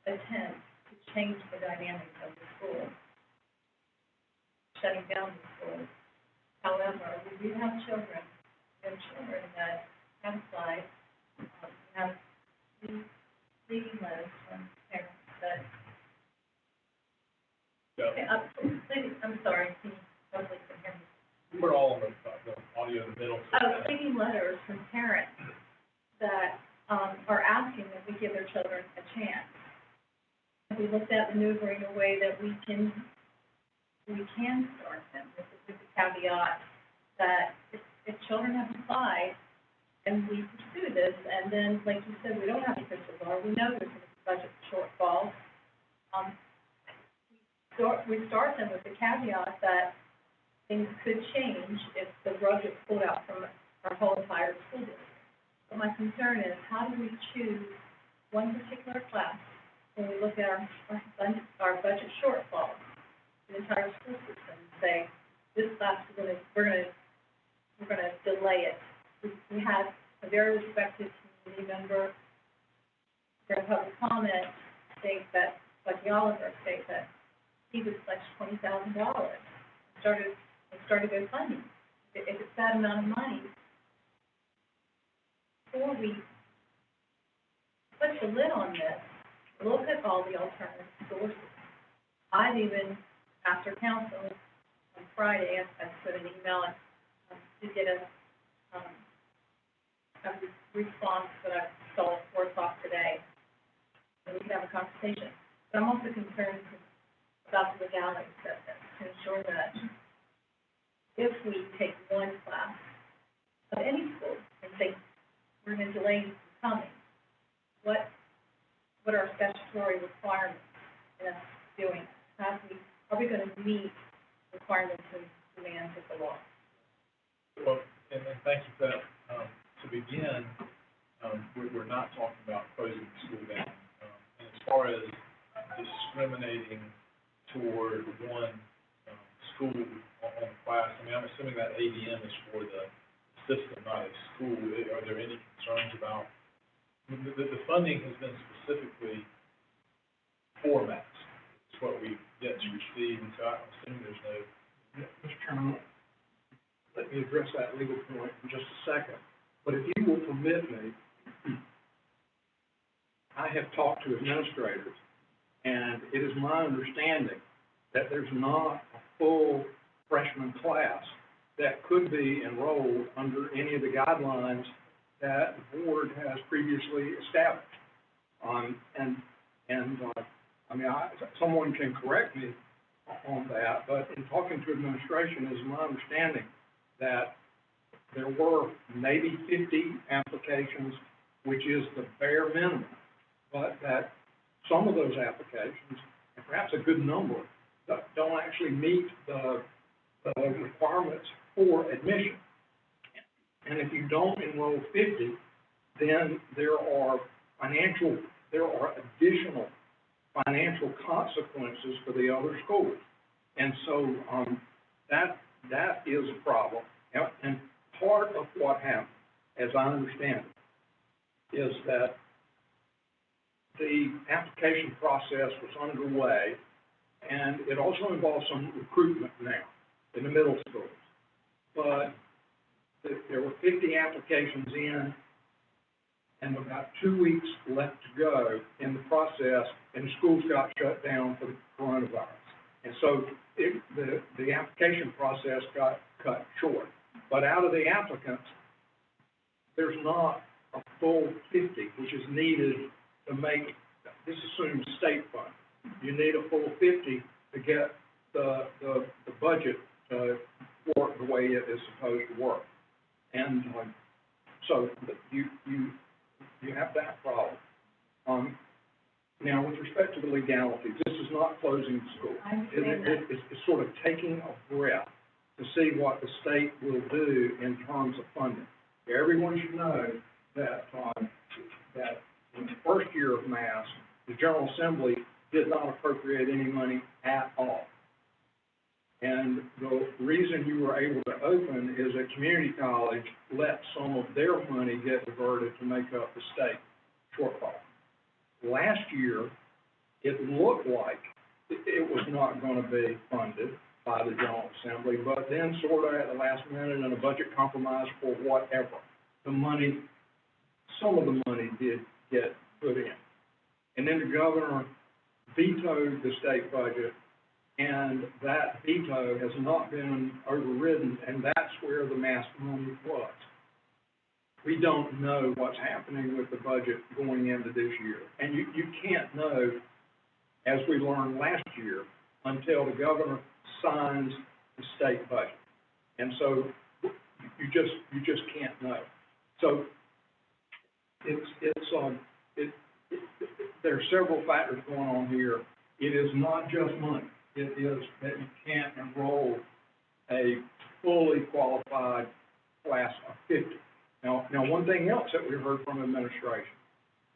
attempt to change the dynamics of the school, shutting down the school. However, we do have children that have applied, have leading letters from parents that. Yeah. I'm sorry, can you hopefully can hear me? We're all on the audio in the middle. Leading letters from parents that are asking that we give their children a chance. We looked at maneuvering a way that we can start them with the caveat that if children have applied and we pursue this, and then, like you said, we don't have a crystal ball, we know there's a budget shortfall. We start them with the caveat that things could change if the rug gets pulled out from our whole entire school district. But my concern is, how do we choose one particular class when we look at our budget shortfall, the entire school system, and say, this class we're gonna delay it. We had a very respected community member during public comment state that, like the Oliver state, that he would pledge $20,000 started their funding. If it's that amount of money, before we put the lid on this, look at all the alternative sources. I've even, after council on Friday, I put an email to get a response that I saw at 4 o'clock today, and we can have a conversation. But I'm also concerned about the legalities of this, to ensure that if we take one class of any school and say, we're going to delay you from coming, what are our statutory requirements in us doing? Are we going to meet requirements and demands of the law? Well, and thank you for that. To begin, we're not talking about closing the school down. And as far as discriminating toward one, school on the class, I mean, I'm assuming that ADM is for the system, not a school. Are there any concerns about, the funding has been specifically for math. It's what we yet to receive, and so I'm assuming there's no. Mr. Chairman, let me address that legal point in just a second. But if you will permit me, I have talked to administrators, and it is my understanding that there's not a full freshman class that could be enrolled under any of the guidelines that the board has previously established. I mean, someone can correct me on that, but in talking to administration, it is my understanding that there were maybe 50 applications, which is the bare minimum, but that some of those applications, and perhaps a good number, don't actually meet the requirements for admission. And if you don't enroll 50, then there are additional financial consequences for the other schools. And so, that is a problem. And part of what happened, as I understand it, is that the application process was underway, and it also involves some recruitment now in the middle schools. But there were 50 applications in, and about 2 weeks left to go in the process, and the schools got shut down for the coronavirus. And so the application process got cut short. But out of the applicants, there's not a full 50, which is needed to make, this assumes state fund. You need a full 50 to get the budget to work the way it is supposed to work. And so you have that problem. Now, with respect to the legalities, this is not closing the school. It's sort of taking a breath to see what the state will do in terms of funding. Everyone should know that in the first year of Mass, the General Assembly did not appropriate any money at all. And the reason you were able to open is that community college let some of their money get diverted to make up the state shortfall. Last year, it looked like it was not going to be funded by the General Assembly, but then sort of at the last minute in a budget compromise for whatever, some of the money did get put in. And then the governor vetoed the state budget, and that veto has not been overridden, and that's where the Mass money was. We don't know what's happening with the budget going into this year. And you can't know, as we learned last year, until the governor signs the state budget. And so you just can't know. So there are several factors going on here. It is not just money. It is that you can't enroll a fully qualified class of 50. Now, one thing else that we heard from administration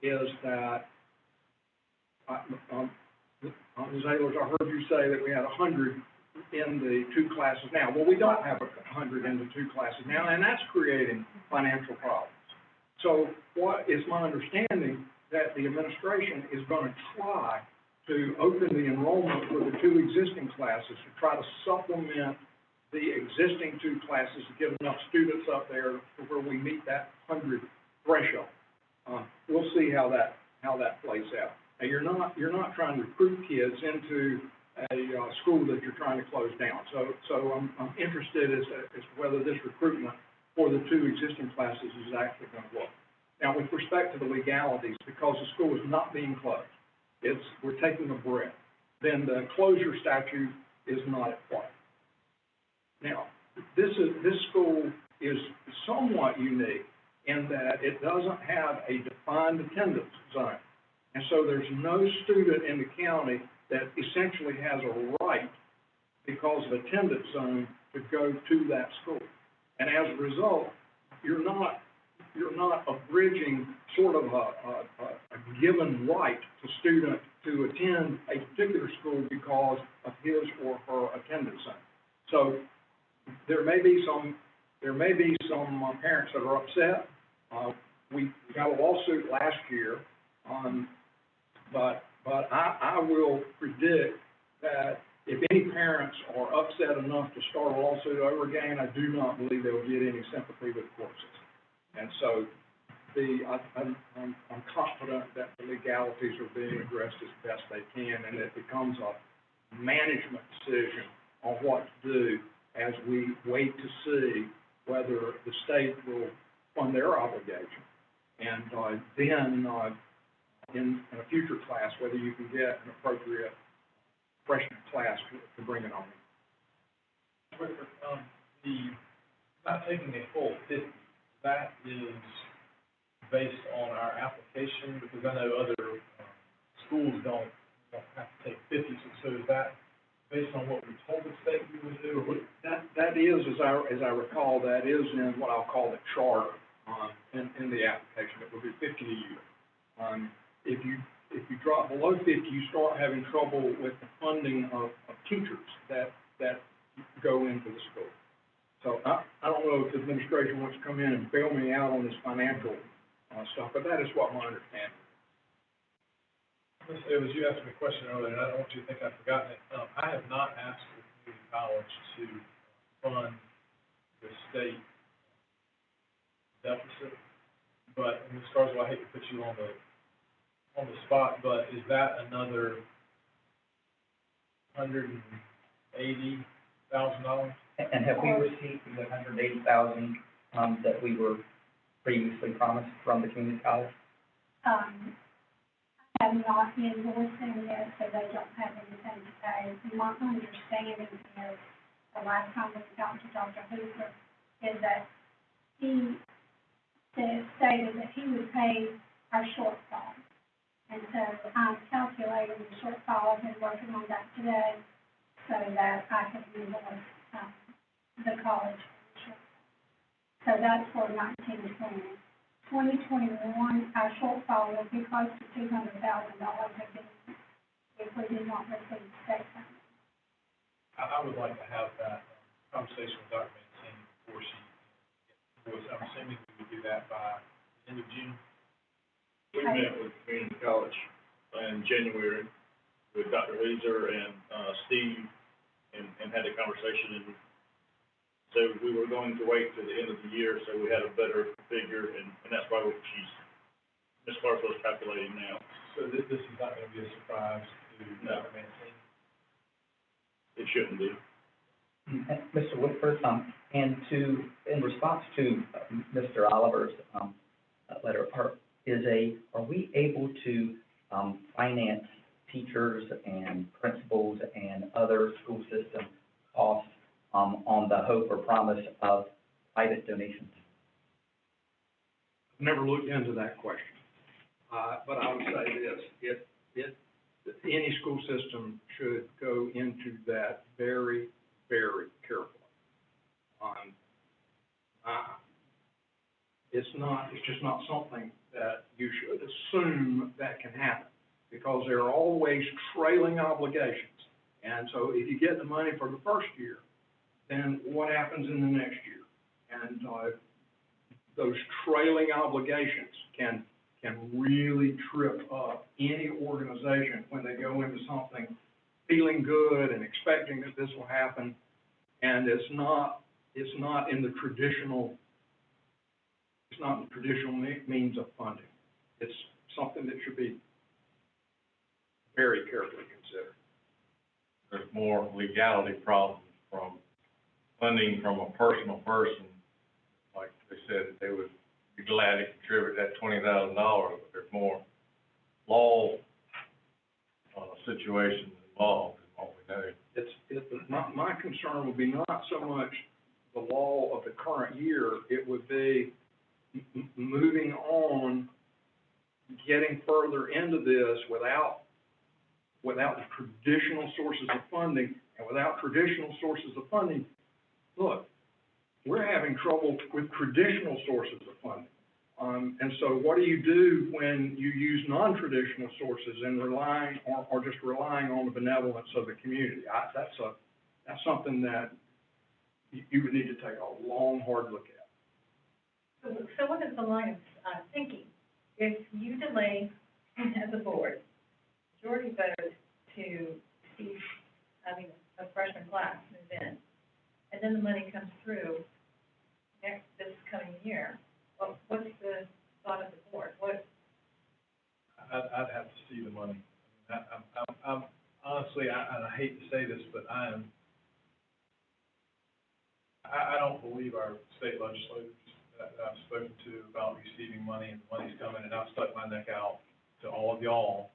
is that, Ms. Aylers, I heard you say that we had 100 in the two classes now. Well, we don't have 100 in the two classes now, and that's creating financial problems. So what is my understanding that the administration is going to try to open the enrollment for the two existing classes to try to supplement the existing two classes to get enough students up there to where we meet that 100 threshold. We'll see how that plays out. Now, you're not trying to recruit kids into a school that you're trying to close down. So I'm interested as to whether this recruitment for the two existing classes is actually going to work. Now, with respect to the legalities, because the school is not being closed, we're taking a breath, then the closure statute is not at play. Now, this school is somewhat unique in that it doesn't have a defined attendance zone. And so there's no student in the county that essentially has a right, because of attendance zone, to go to that school. And as a result, you're not you're not abridging sort of a given right to student to attend a particular school because of his or her attendance center. So there may be some parents that are upset. We got a lawsuit last year, but I will predict that if any parents are upset enough to start a lawsuit over again, I do not believe they'll get any sympathy with the court system. And so I'm confident that the legalities are being addressed as best they can, and it becomes a management decision on what to do as we wait to see whether the state will fund their obligation. And then in a future class, whether you can get an appropriate freshman class to bring it on. Not taking a full 50, that is based on our application, because I know other schools don't have to take 50, so is that based on what we told the state we would do, or what? That is, as I recall, that is in what I'll call the charter, in the application. It would be 50 a year. If you drop below 50, you start having trouble with the funding of teachers that go into the school. So I don't know if the administration wants to come in and bail me out on this financial stuff, but that is what my understanding is. It was, you asked me a question earlier, and I don't want you to think I've forgotten it. I have not asked the community college to fund the state deficit, but, and Ms. Carswell, I hate to put you on the spot, but is that another $180,000? And have we received the $180,000, that we were previously promised from the community college? I have not invoiced them yet, so they don't have anything to pay. My understanding is, the last time we talked to Dr. Hooper, is that he stated that he would pay our shortfall. And so I'm calculating the shortfall, I've been working on that today, so that I can invoice, the college. So that's for 1920. 2021, our shortfall will be close to $200,000 again if we do not receive state funding. I would like to have that conversation with Dr. Mancini before she was, I'm assuming we would do that by the end of June. We met with community college in January with Dr. Hooser and, Steve and had a conversation, and so we were going to wait till the end of the year, so we had a better figure, and that's why Ms. Carswell's calculating now. So this is not gonna be a surprise to Dr. Mancini? It shouldn't be. Mr. Whitford, and in response to Mr. Oliver's, letter, are we able to, finance teachers and principals and other school system costs, on the hope or promise of private donations? I've never looked into that question, but I would say this, any school system should go into that very, very carefully. It's just not something that you should assume that can happen, because there are always trailing obligations. And so if you get the money for the first year, then what happens in the next year? And those trailing obligations can really trip up any organization when they go into something feeling good and expecting that this will happen, and it's not in the traditional means of funding. It's something that should be very carefully considered. There's more legality problems from funding from a personal person. Like they said, they would be glad to contribute that $20,000, but there's more law, situations involved in what we know. My concern would be not so much the law of the current year, it would be moving on, getting further into this without the traditional sources of funding, and without traditional sources of funding, look, we're having trouble with traditional sources of funding. And so what do you do when you use non-traditional sources and relying, or just relying on the benevolence of the community? That's something that you would need to take a long, hard look at. So what is the line of, thinking? If you delay as a board, majority vote to see, having a freshman class move in, and then the money comes through this coming year, what's the thought of the board? I'd have to see the money. I'm honestly, and I hate to say this, but I don't believe our state legislators that I've spoken to about receiving money, and the money's coming, and I've stuck my neck out to all of y'all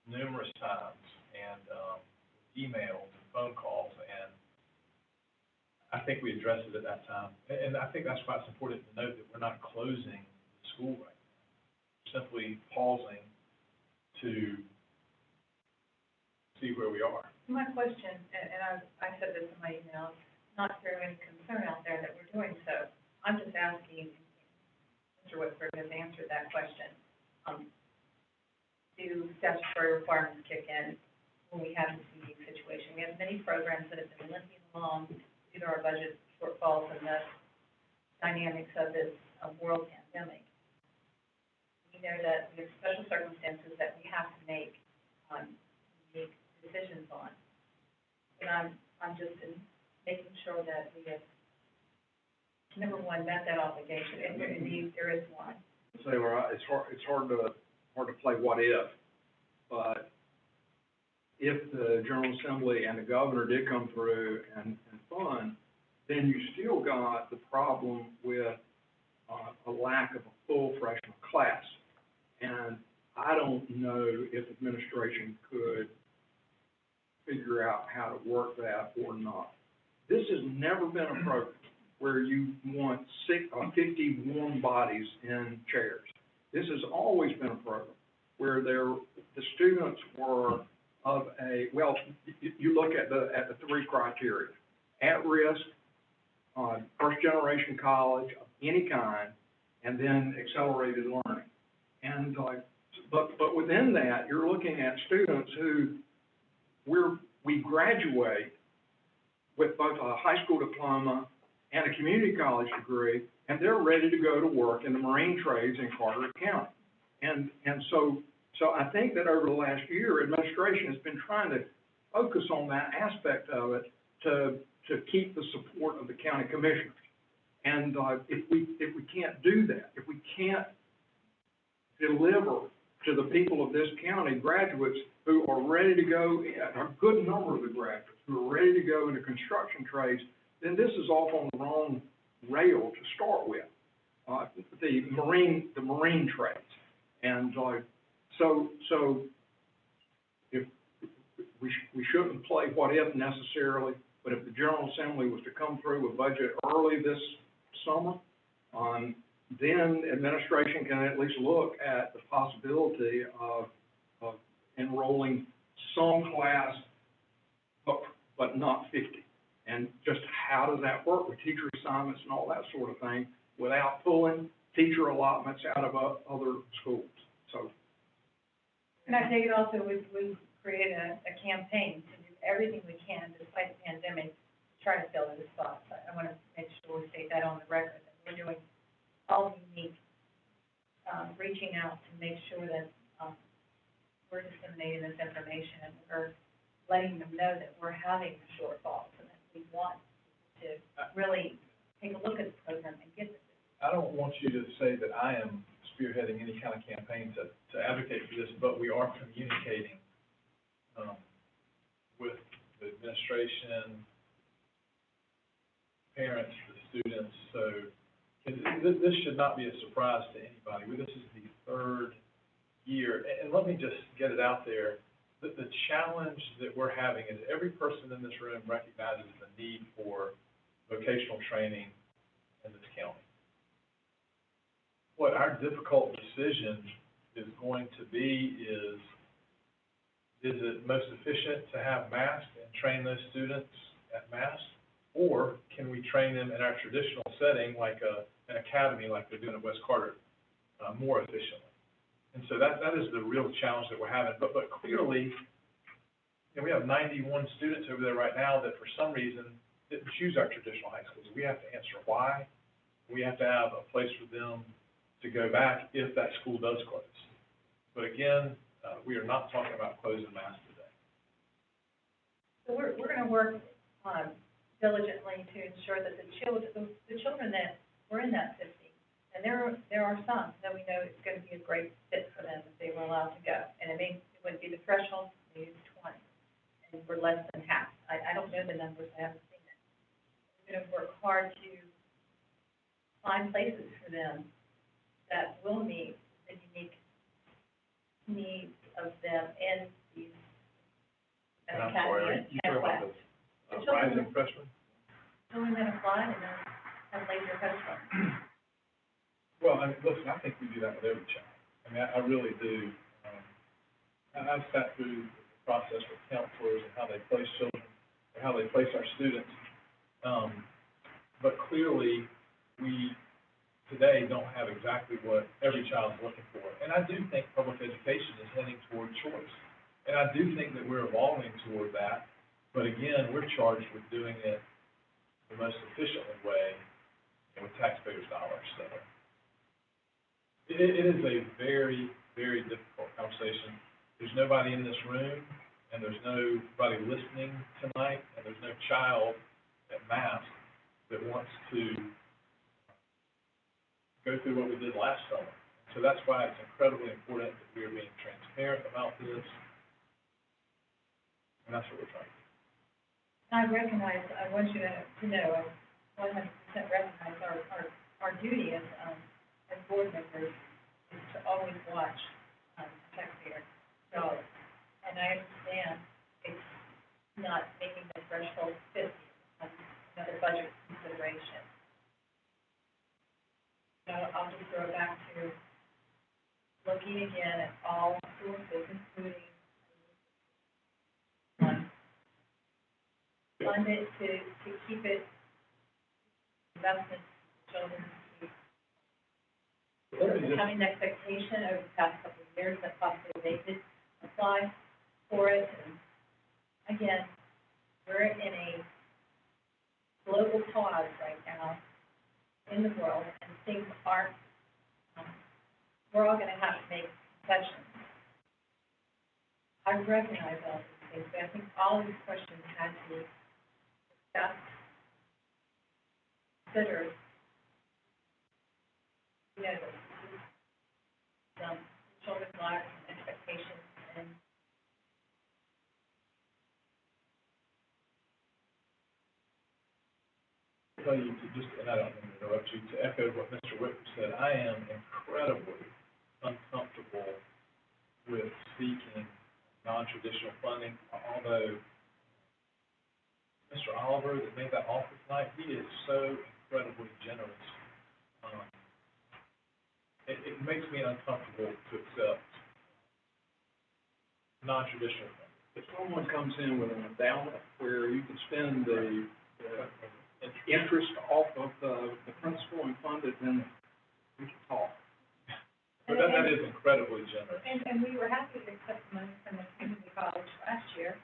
numerous times, and emails and phone calls, and I think we addressed it at that time. And I think that's why it's important to note that we're not closing the school right now. We're simply pausing to see where we are. My question, and I said this in my email, not there any concern out there that we're doing so. I'm just asking, Mr. Whitford has answered that question. Do statutory requirements kick in when we have this unique situation? We have many programs that have been limping along due to our budget shortfalls and the dynamics of this world pandemic. We know that we have special circumstances that we have to make unique decisions on. And I'm just making sure that we have, number one, met that obligation, if indeed there is one. Say, well, it's hard to play what if, but if the General Assembly and the governor did come through and fund, then you still got the problem with a lack of a full freshman class. And I don't know if administration could figure out how to work that or not. This has never been a program where you want 51 bodies in chairs. This has always been a program where the students were of a, well, you look at the three criteria: at risk, first generation college of any kind, and then accelerated learning. And but within that, you're looking at students who we graduate with both a high school diploma and a community college degree, and they're ready to go to work in the marine trades in Carteret County. And so I think that over the last year, administration has been trying to focus on that aspect of it to keep the support of the county commissioners. And if we can't do that, if we can't deliver to the people of this county graduates who are ready to go, a good number of the graduates who are ready to go into construction trades, then this is off on the wrong rail to start with. The marine trades. And so if we shouldn't play what if necessarily, but if the General Assembly was to come through with budget early this summer, then administration can at least look at the possibility of enrolling some class, but not 50. And just how does that work with teacher assignments and all that sort of thing without pulling teacher allotments out of other schools? So. And I think also we created a campaign to do everything we can despite the pandemic to try to fill those spots. I want to make sure we state that on the record, that we're doing all unique, reaching out to make sure that we're disseminating this information and we're letting them know that we're having shortfalls and that we want to really take a look at the program and get this. I don't want you to say that I am spearheading any kind of campaign to advocate for this, but we are communicating with the administration, parents, the students. So this should not be a surprise to anybody. This is the third year, and let me just get it out there. The challenge that we're having is every person in this room recognizes the need for vocational training in this county. What our difficult decision is going to be is it most efficient to have masks and train those students at masks, or can we train them in our traditional setting like an academy like they're doing at West Carter, more efficiently. And so that is the real challenge that we're having, but clearly, you know, we have 91 students over there right now that for some reason didn't choose our traditional high schools. We have to answer why. We have to have a place for them to go back if that school does close. But again, we are not talking about closing mass today. So we're gonna work, diligently to ensure that the children that were in that 50, and there are some that we know it's gonna be a great fit for them if they were allowed to go. And it wouldn't be the threshold, maybe it's 20, and we're less than half. I don't know the numbers, I haven't seen it. We're gonna work hard to find places for them that will meet the unique needs of them and these, And I'm sorry, you talking about the rising freshmen? children that apply and then have later headstone. Well, I mean, listen, I think we do that with every child. I mean, I really do. I've sat through the process with counselors and how they place children, and how they place our students. But clearly, we today don't have exactly what every child is looking for. And I do think public education is heading toward choice. And I do think that we're evolving toward that. But again, we're charged with doing it the most efficient way and with taxpayers' dollars. So it is a very, very difficult conversation. There's nobody in this room, and there's nobody listening tonight, and there's no child at Mass that wants to go through what we did last summer. So that's why it's incredibly important that we are being transparent about this, and that's what we're trying to do. I recognize, I want you to know, I 100% recognize our duty as board members is to always watch, taxpayer dollars. And I understand it's not making the threshold 50, another budget consideration. So I'll just throw it back to looking again at all sources, including fund it to keep it investment children. Having an expectation over the past couple of years that possibly they did apply for it. And again, we're in a global pause right now in the world, and things aren't, we're all gonna have to make concessions. I recognize all these things, but I think all of these questions had to be discussed, considered. You know, some children's lives and expectations, and Tell you to just, and I don't mean to interrupt you, to echo what Mr. Whitman said, I am incredibly uncomfortable with seeking non-traditional funding, although Mr. Oliver that made that offer tonight, he is so incredibly generous. It makes me uncomfortable to accept non-traditional funding. If someone comes in with an endowment where you can spend the interest off of the principal and fund it, then we can talk. But that is incredibly generous. And we were happy to accept money from the community college last year.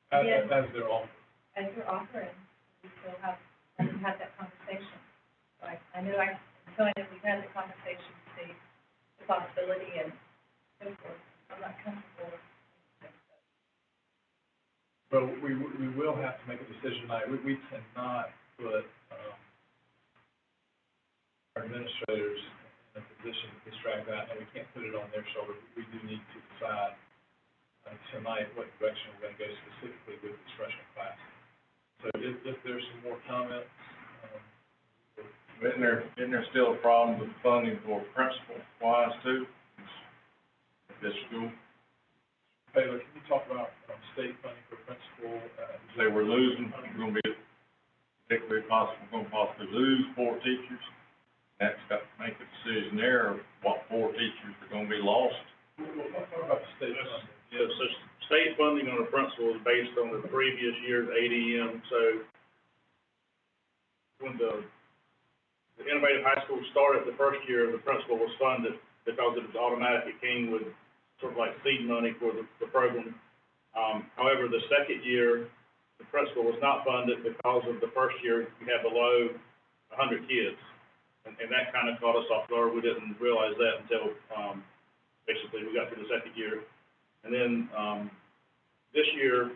As their offer. As their offer, and we still haven't had that conversation. So I know we've had the conversation, the possibility and so forth. I'm not comfortable. But we will have to make a decision tonight. We cannot put, our administrators in a position to distract that, and we can't put it on their shoulders. We do need to decide, tonight what direction we're gonna go specifically with this freshman class. So if there's some more comments, Isn't there still a problem with funding for principal wise too? At this school? Taylor, can you talk about, state funding for principal? Say we're losing, we're gonna be, particularly possible, we're gonna possibly lose 4 teachers. That's got to make a decision there of what 4 teachers are gonna be lost. What about the state funding? Yeah, so state funding on the principal is based on the previous year's ADM, so when the the innovative high school started the first year, the principal was funded because it was automatic, it came with sort of like seed money for the program. However, the second year, the principal was not funded because of the first year, we had below 100 kids. And that kind of caught us off guard. We didn't realize that until, basically, we got to the second year. And then, this year,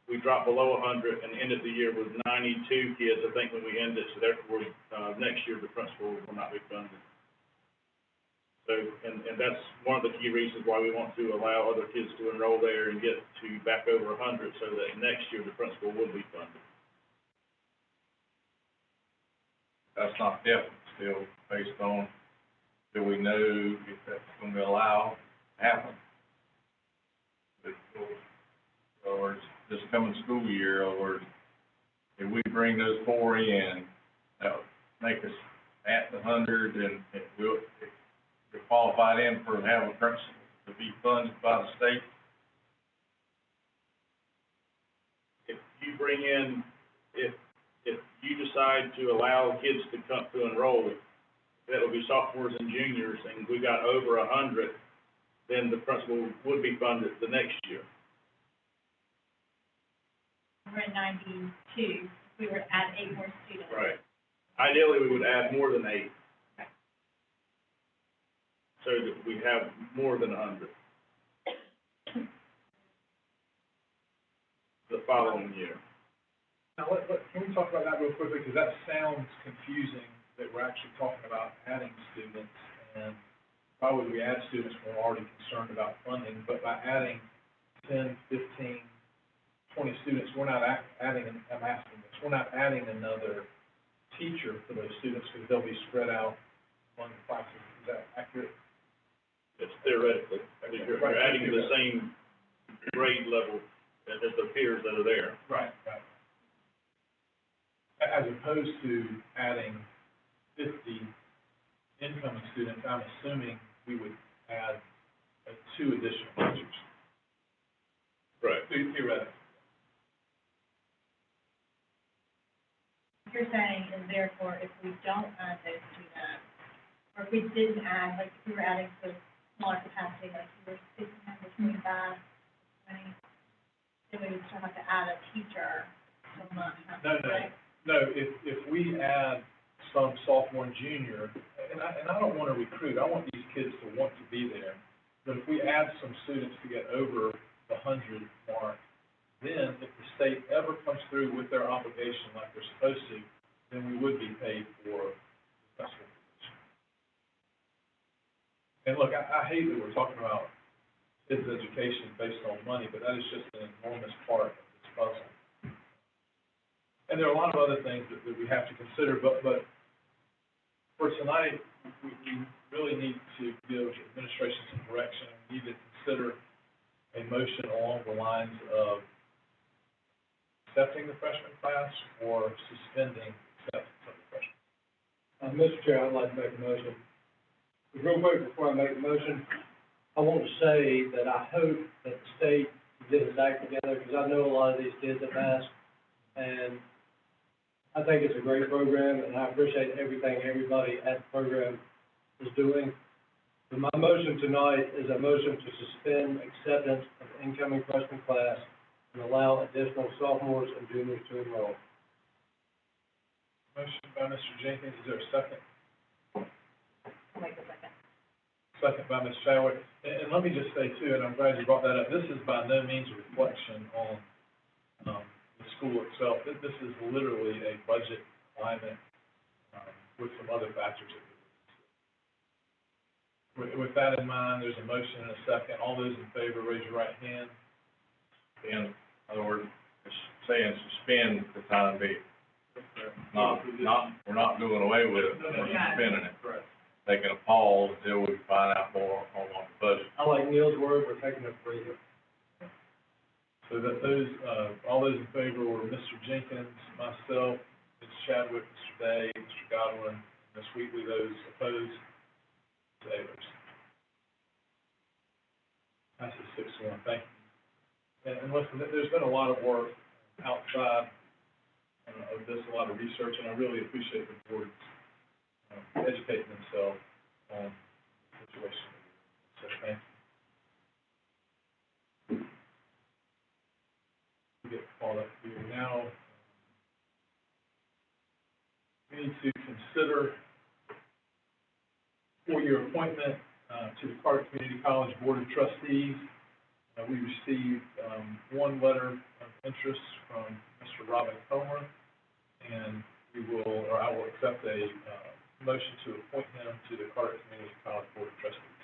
we dropped below 100 and ended the year with 92 kids, I think, when we ended. So therefore, next year, the principal will not be funded. So, and that's one of the key reasons why we want to allow other kids to enroll there and get to back over 100, so that next year, the principal will be funded. That's not definite, still based on, do we know if that's gonna be allowed to happen? Or this coming school year, or if we bring those 4 in, that would make us at the 100, and if we're qualified in for having a principal to be funded by the state. If you bring in, if you decide to allow kids to come to enroll, that would be sophomores and juniors, and we got over 100, then the principal would be funded the next year. We're at 92, we were to add 8 more students. Right. Ideally, we would add more than 8. So that we have more than 100. The following year. Now, can we talk about that real quickly, because that sounds confusing, that we're actually talking about adding students, and probably we add students when we're already concerned about funding, but by adding 10, 15, 20 students, we're not adding, I'm asking this, we're not adding another teacher for those students, because they'll be spread out among the classes. Is that accurate? It's theoretically, I mean, you're adding to the same grade level as the peers that are there. Right. As opposed to adding 50 incoming students, I'm assuming we would add 2 additional teachers. Right. Theoretically. You're saying, and therefore, if we don't add those students, or if we didn't add, like, if we were adding to smaller capacity, like we were 625, 20, then we would still have to add a teacher per month, right? No, if we add some sophomore and junior, and I don't want to recruit, I want these kids to want to be there, but if we add some students to get over the 100 mark, then if the state ever comes through with their obligation like they're supposed to, then we would be paid for the principal position. And look, I hate that we're talking about kids' education based on money, but that is just an enormous part of this puzzle. And there are a lot of other things that we have to consider, but for tonight, we really need to give administration some direction. We need to consider a motion along the lines of accepting the freshman class or suspending acceptance of the freshman. Mr. Chair, I'd like to make a motion. Real quick, before I make the motion, I want to say that I hope that the state can get its act together, because I know a lot of these kids at Mass, and I think it's a great program, and I appreciate everything everybody at the program is doing. But my motion tonight is a motion to suspend acceptance of the incoming freshman class and allow additional sophomores and juniors to enroll. Motion by Mr. Jenkins, is there a second? I'll make a second. Second by Ms. Chadwick. And let me just say too, and I'm glad you brought that up, this is by no means a reflection on, the school itself. This is literally a budget alignment, with some other factors that we would consider. With that in mind, there's a motion and a second. All those in favor, raise your right hand. In other words, it's saying suspend the time being. We're not doing away with it, we're suspending it. Correct. Taking a pause until we find out more on the budget. I like Neil's word, we're taking a breather. So that those, all those in favor were Mr. Jenkins, myself, Ms. Chadwick, Mr. Day, Mr. Godwin, Ms. Wheatley. Those opposed, Ms. Ayers. Passes 6-1. Thank you. And listen, there's been a lot of work outside of this, a lot of research, and I really appreciate the board's educate themselves on the situation. So thank you. We get caught up here now. We need to consider for your appointment to the Carter Community College Board of Trustees. We received one letter of interest from Mr. Robin Comer, and I will accept a motion to appoint him to the Carter Community College Board of Trustees.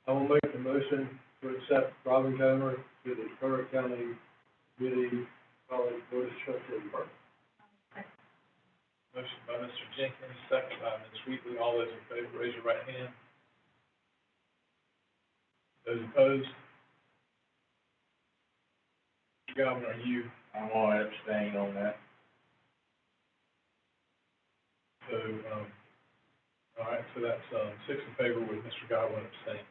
I will make the motion to accept Robin Comer to the Carter County Community College Board of Trustees. Motion by Mr. Jenkins, second by Ms. Wheatley. All those in favor, raise your right hand. Those opposed? Mr. Godwin, are you? I'm gonna abstain on that. So, all right, so that's, 6 in favor with Mr. Godwin abstaining.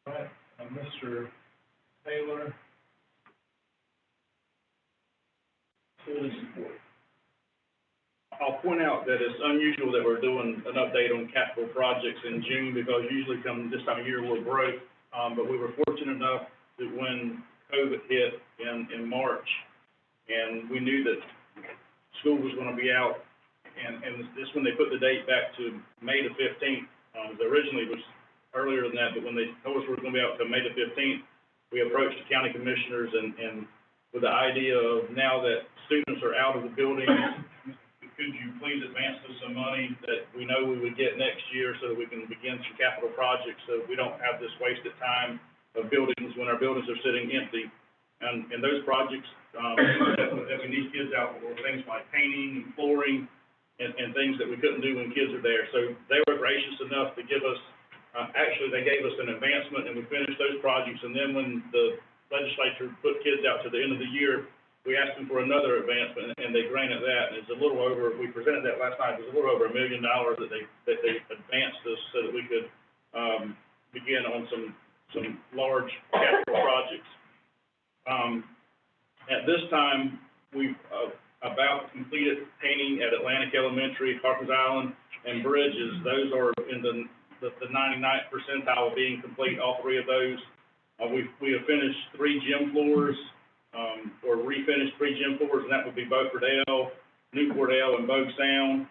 All right, Mr. Taylor. Facility support. I'll point out that it's unusual that we're doing an update on capital projects in June, because usually come this time of year, we're broke. But we were fortunate enough that when COVID hit in March, and we knew that school was gonna be out, and this when they put the date back to May the 15th. Originally it was earlier than that, but when they told us we were gonna be out till May the 15th, we approached the county commissioners and with the idea of, now that students are out of the buildings, could you please advance us some money that we know we would get next year so that we can begin some capital projects, so we don't have this wasted time of buildings when our buildings are sitting empty. And those projects, that we need kids out for, things like painting and flooring and things that we couldn't do when kids are there. So they were gracious enough to give us, actually they gave us an advancement, and we finished those projects. And then when the legislature put kids out to the end of the year, we asked them for another advancement, and they granted that. And it's a little over, we presented that last night, it was a little over $1 million that they advanced us so that we could, begin on some large capital projects. At this time, we've, about completed painting at Atlantic Elementary, Harper's Island, and Bridges. Those are in the 99th percentile of being complete, all 3 of those. We have finished 3 gym floors, or refinished 3 gym floors, and that would be Beaufort L, Newport L, and Bogue Sound.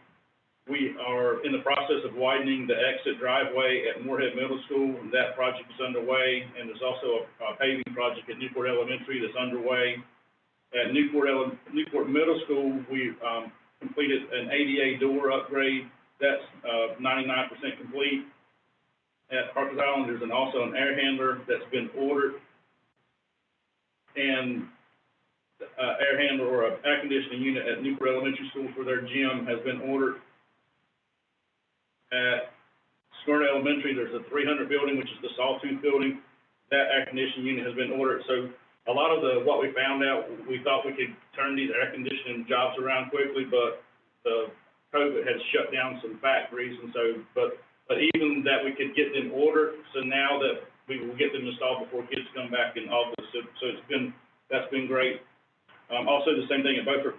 We are in the process of widening the exit driveway at Moorhead Middle School. That project is underway, and there's also a paving project at Newport Elementary that's underway. At Newport Middle School, we completed an ADA door upgrade. That's 99% complete. At Harper's Island, there's also an air handler that's been ordered, and air handler or an air conditioning unit at Newport Elementary School for their gym has been ordered. At Smyrna Elementary, there's a 300 building, which is the Sawtooth building. That air conditioning unit has been ordered. So a lot of what we found out, we thought we could turn these air conditioning jobs around quickly, but the COVID has shut down some factories, and so, but even that we could get them ordered, so now that we will get them installed before kids come back in August, so that's been great. Also the same thing at Beaufort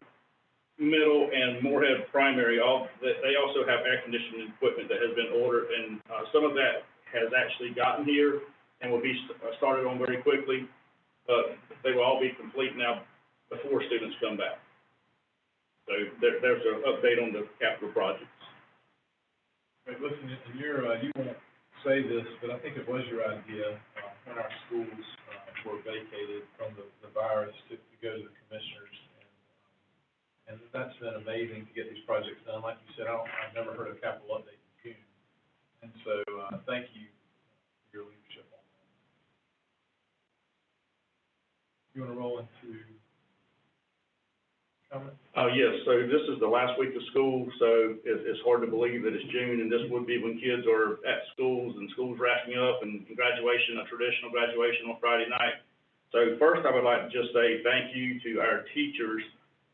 Middle and Moorhead Primary, they also have air conditioning equipment that has been ordered, and some of that has actually gotten here and will be started on very quickly, but they will all be complete now before students come back. So there's an update on the capital projects. Right, listen, and you won't say this, but I think it was your idea, when our schools, were vacated from the virus to go to the commissioners. And that's been amazing to get these projects done. Like you said, I've never heard of capital update in June. And so, thank you for your leadership on that. You wanna roll into comments? Yes, so this is the last week of school, so it's hard to believe that it's June, and this would be when kids are at schools and schools wrapping up and graduation, a traditional graduation on Friday night. So first, I would like to just say thank you to our teachers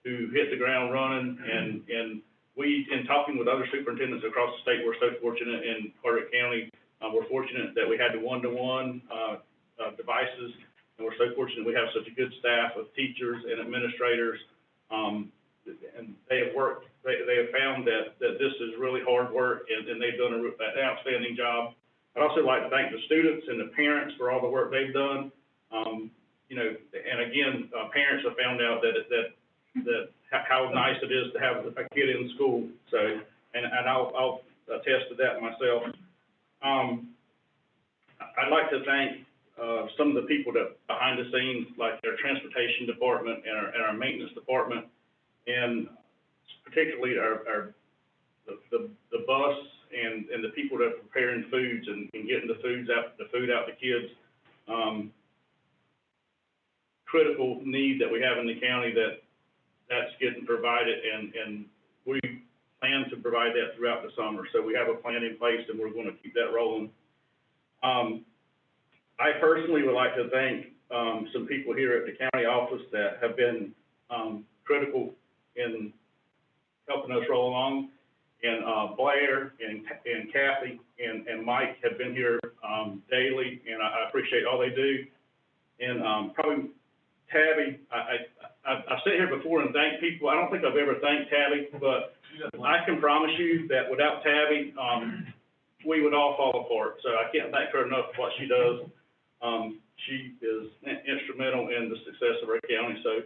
who hit the ground running, and we, in talking with other superintendents across the state, we're so fortunate in Carter County. We're fortunate that we had the one-to-one devices. And we're so fortunate we have such a good staff of teachers and administrators. And they have found that this is really hard work, and they've done an outstanding job. I'd also like to thank the students and the parents for all the work they've done. You know, and again, parents have found out that how nice it is to have a kid in school. So, and I'll attest to that myself. I'd like to thank some of the people that behind the scenes, like our transportation department and our maintenance department, and particularly the bus and the people that are preparing foods and getting the food out to kids. Critical need that we have in the county that's getting provided, and we plan to provide that throughout the summer. So we have a plan in place, and we're going to keep that rolling. I personally would like to thank some people here at the county office that have been critical in helping us roll along. And Blair and Kathy and Mike have been here daily, and I appreciate all they do. And probably Tabby, I've sat here before and thanked people. I don't think I've ever thanked Tabby, but I can promise you that without Tabby, we would all fall apart. So I can't thank her enough for what she does. She is instrumental in the success of our county. So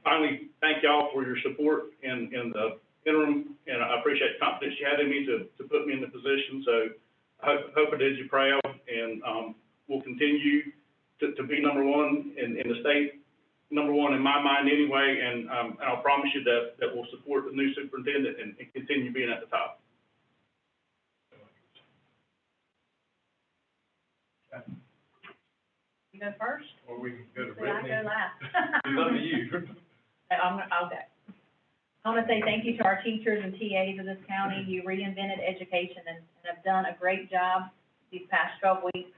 finally, thank y'all for your support in the interim, and I appreciate the confidence you had in me to put me in the position. So I hope I did you proud, and we'll continue to be number one in the state, number one in my mind anyway, and I'll promise you that we'll support the new superintendent and continue being at the top. You go first? Or we can go to I Brittany. go last. It's up to you. I'll go. I want to say thank you to our teachers and TAs of this county. You reinvented education and have done a great job these past 12 weeks.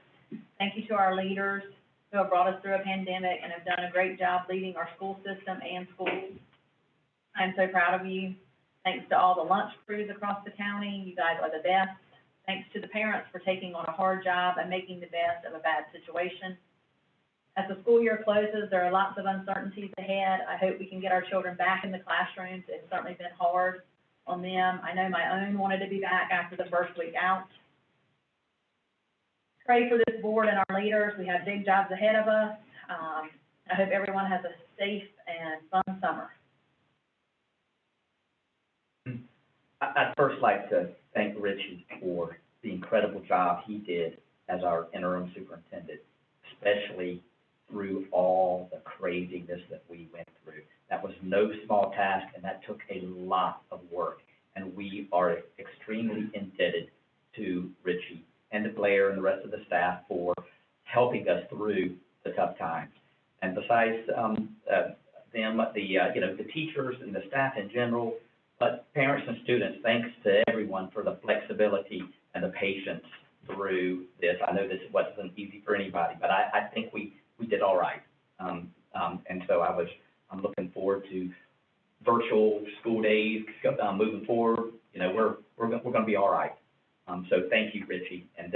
Thank you to our leaders who have brought us through a pandemic and have done a great job leading our school system and schools. I'm so proud of you. Thanks to all the lunch crews across the county. You guys are the best. Thanks to the parents for taking on a hard job and making the best of a bad situation. As the school year closes, there are lots of uncertainties ahead. I hope we can get our children back in the classrooms. It's certainly been hard on them. I know my own wanted to be back after the first week out. Pray for this board and our leaders. We have big jobs ahead of us. I hope everyone has a safe and fun summer. I'd first like to thank Richie for the incredible job he did as our interim superintendent, especially through all the craziness that we went through. That was no small task, and that took a lot of work. And we are extremely indebted to Richie and to Blair and the rest of the staff for helping us through the tough times. And besides them, the teachers and the staff in general, but parents and students, thanks to everyone for the flexibility and the patience through this. I know this wasn't easy for anybody, but I think we did all right. And so I'm looking forward to virtual school days moving forward. You know, we're going to be all right. So thank you, Richie, and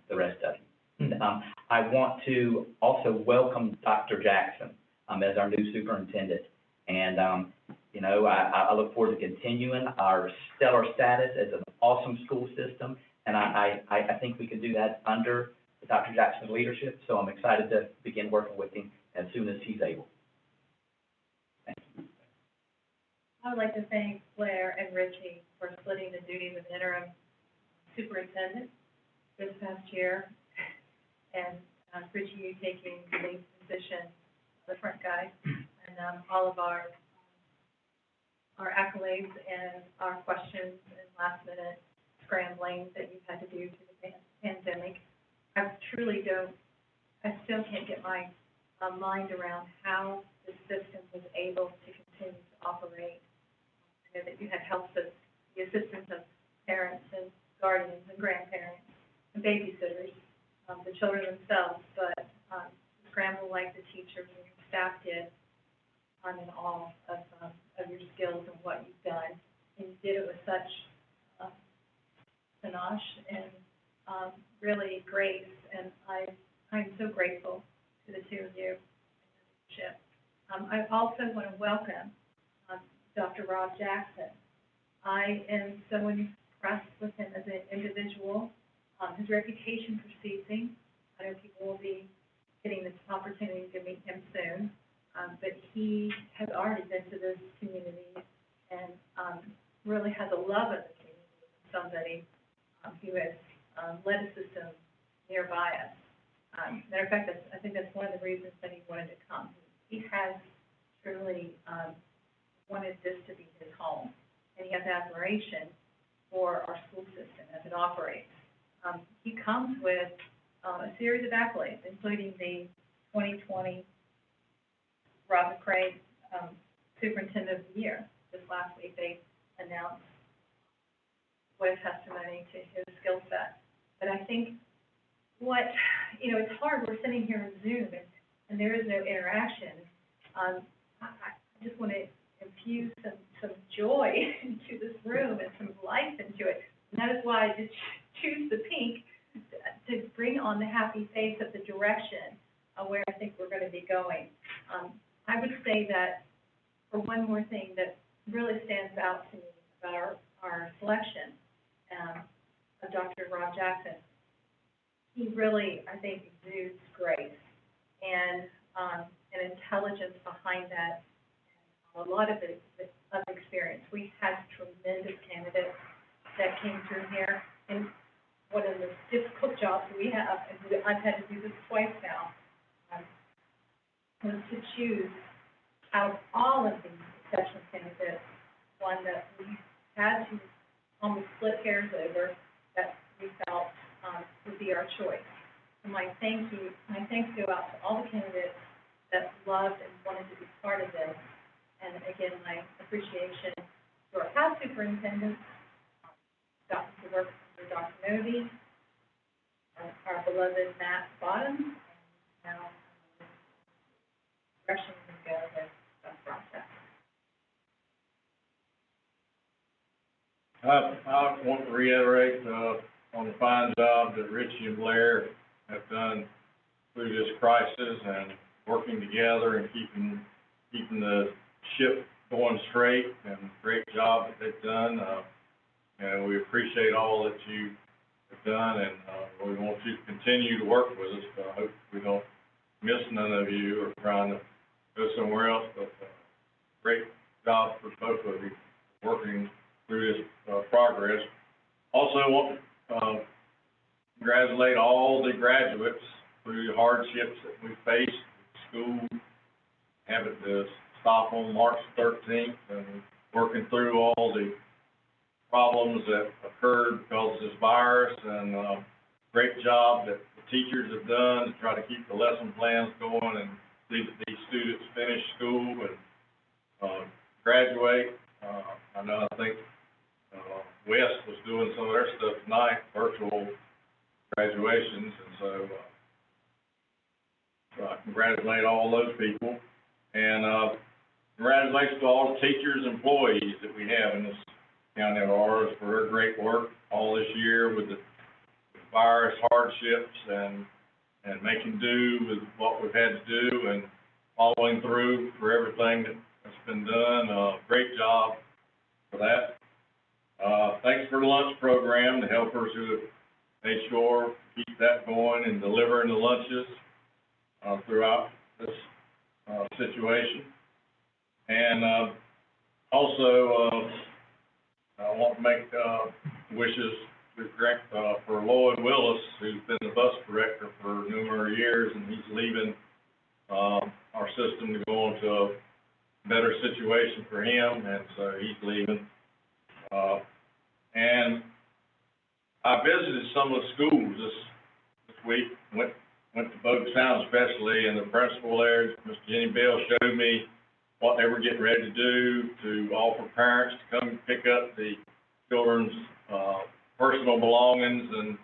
the rest of you. I want to also welcome Dr. Jackson as our new superintendent. And, I look forward to continuing our stellar status as an awesome school system. And I think we can do that under Dr. Jackson's leadership. So I'm excited to begin working with him as soon as he's able. Thank you. I would like to thank Blair and Richie for splitting the duties of interim superintendent this past year, and Richie, you taking the lead position, the front guy, and all of our accolades and our questions and last minute scrambling that you've had to do through the pandemic. I still can't get my mind around how the system was able to continue to operate. I know that you had help with the assistance of parents and guardians and grandparents and babysitters, the children themselves, but scramble like the teachers and your staff did. I'm in awe of your skills and what you've done. And you did it with such panache and really grace. And I'm so grateful to the two of you and your leadership. I also want to welcome, Dr. Rob Jackson. I am so impressed with him as an individual. His reputation precedes him. I know people will be getting this opportunity to meet him soon, but he has already been to this community and really has a love of the community, somebody who has led a system nearby us. Matter of fact, I think that's one of the reasons that he wanted to come. He has truly wanted this to be his home, and he has admiration for our school system as it operates. He comes with a series of accolades, including the 2020 Rob McCray Superintendent of the Year. Just last week, they announced what a testimony to his skill set. But I think it's hard, we're sitting here on Zoom, and there is no interaction. I just want to infuse some joy into this room and some life into it. And that is why I did choose the pink to bring on the happy face of the direction where I think we're going to be going. I would say that, for one more thing that really stands out to me about our selection of Dr. Rob Jackson, he really, I think, exudes grace and an intelligence behind that, and a lot of experience. We had tremendous candidates that came through here, and one of the difficult jobs we have, and I've had to do this twice now, was to choose out of all of these exceptional candidates, one that we had to almost split hairs over, that we felt would be our choice. And my thanks go out to all the candidates that loved and wanted to be part of this. And again, my appreciation to our past superintendents, Dr. Novi, our beloved Matt Bottoms, and now direction we go with the process. I want to reiterate on the fine job that Richie and Blair have done through this crisis and working together and keeping the ship going straight, and great job that they've done. And we appreciate all that you have done, and we want you to continue to work with us. I hope we don't miss none of you or trying to go somewhere else, but great job for both of you working through this progress. Also want to congratulate all the graduates through the hardships that we faced at school, having to stop on March 13th and working through all the problems that occurred because of this virus, and great job that the teachers have done to try to keep the lesson plans going and see that these students finish school and graduate. I think West was doing some of their stuff tonight, virtual graduations, and so I congratulate all those people, and congratulations to all the teachers and employees that we have in this county of ours for their great work all this year with the virus hardships and making do with what we've had to do and following through for everything that's been done. Great job for that. Thanks for the lunch program, the helpers who have made sure to keep that going and delivering the lunches throughout this situation. And also, I want to make wishes for Lloyd Willis, who's been the bus director for numerous years, and he's leaving our system to go into a better situation for him, and so he's leaving. And I visited some of the schools this week, went to Bogue Sound especially, and the principal there, Ms. Jenny Bell, showed me what they were getting ready to do to offer parents to come pick up the children's personal belongings and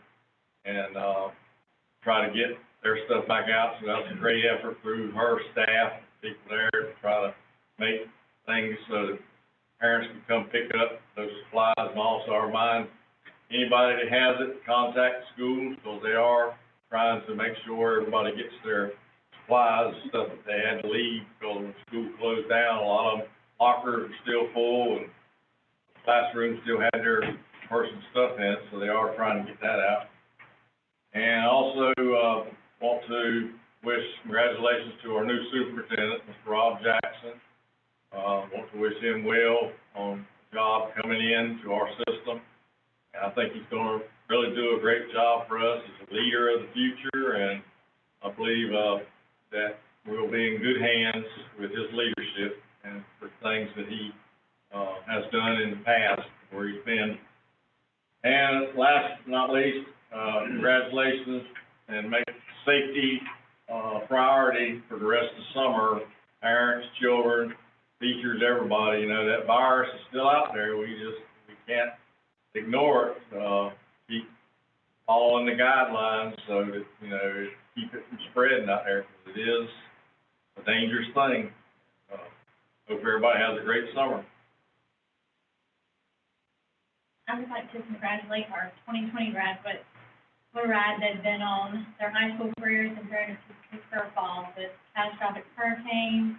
try to get their stuff back out. So that was a great effort through her staff, people there, to try to make things so that parents can come pick up those supplies. And also remind anybody that has it, contact schools, because they are trying to make sure everybody gets their supplies and stuff that they had to leave, because when school closed down, a lot of them lockers are still full, and classrooms still had their personal stuff in it, so they are trying to get that out. And also, want to wish congratulations to our new superintendent, Mr. Rob Jackson. Want to wish him well on the job coming in to our system. And I think he's gonna really do a great job for us. He's a leader of the future, and I believe, that we'll be in good hands with his leadership and for things that he, has done in the past where he's been. And last but not least, congratulations, and make safety priority for the rest of the summer. Parents, children, teachers, everybody, you know, that virus is still out there. We can't ignore it. Keep following the guidelines so that, you know, keep it from spreading out there, because it is a dangerous thing. Hope everybody has a great summer. I would like to congratulate our 2020 graduates. What a ride they've been on their high school careers and during a curveball with catastrophic hurricanes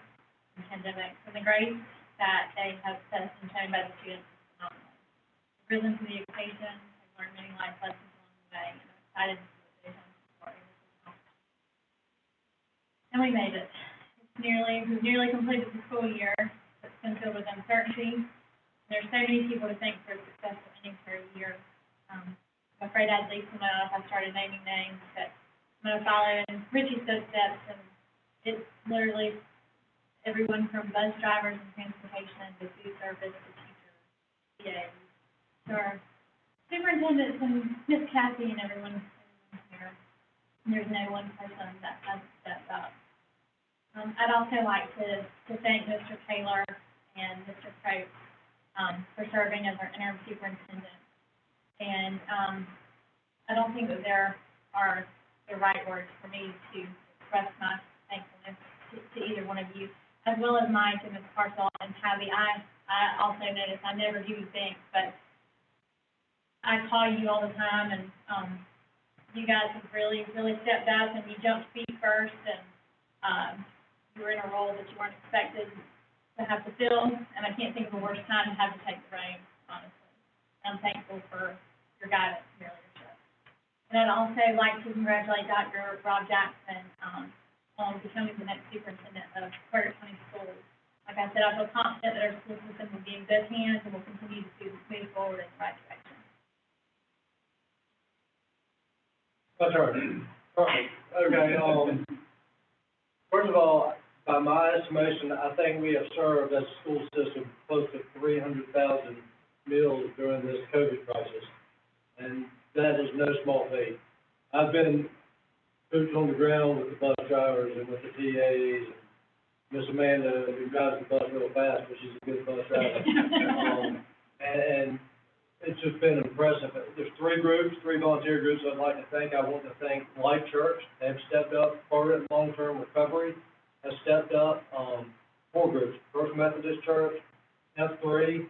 and pandemics. And the grace that they have set and shown by the students is phenomenal. They've risen to the occasion, they've learned many life lessons along the way, and I'm excited to see what they've done for us. And we made it. We've nearly completed the school year. It's been filled with uncertainty. There's so many people to thank for a successful ending for a year. I'm afraid I'd leave someone out if I started naming names, but I'm going to follow in Richie's footsteps, and it's literally everyone from bus drivers and transportation to food service to teachers, PAs, to our superintendents and Miss Kathy and everyone here. There's no one person that hasn't stepped up. I'd also like to thank Mr. Taylor and Mr. Coates for serving as our interim superintendent. And I don't think that there are the right words for me to express my thankfulness to either one of you, as well as Mike and Ms. Parcell and Tabby. I also noticed, I never do things, but I call you all the time, and you guys have really, really stepped up, and you jumped feet first, and you were in a role that you weren't expected to have to fill, and I can't think of a worse time to have to take the reins, honestly. I'm thankful for your guidance and your leadership. And I'd also like to congratulate Dr. Rob Jackson on becoming the next superintendent of Carter County Schools. Like I said, I feel confident that our school system will be in good hands and will continue to move forward in the right direction. That's all right. Okay, first of all, by my estimation, I think we have served as a school system close to 300,000 meals during this COVID crisis, and that is no small feat. I've been boots on the ground with the bus drivers and with the TAs, and Miss Amanda, who drives the bus real fast, but she's a good bus driver. And it's just been impressive. There's three volunteer groups I'd like to thank. I want to thank Life Church. They've stepped up. Part long-term recovery has stepped up. 4 groups, First Methodist Church, F3.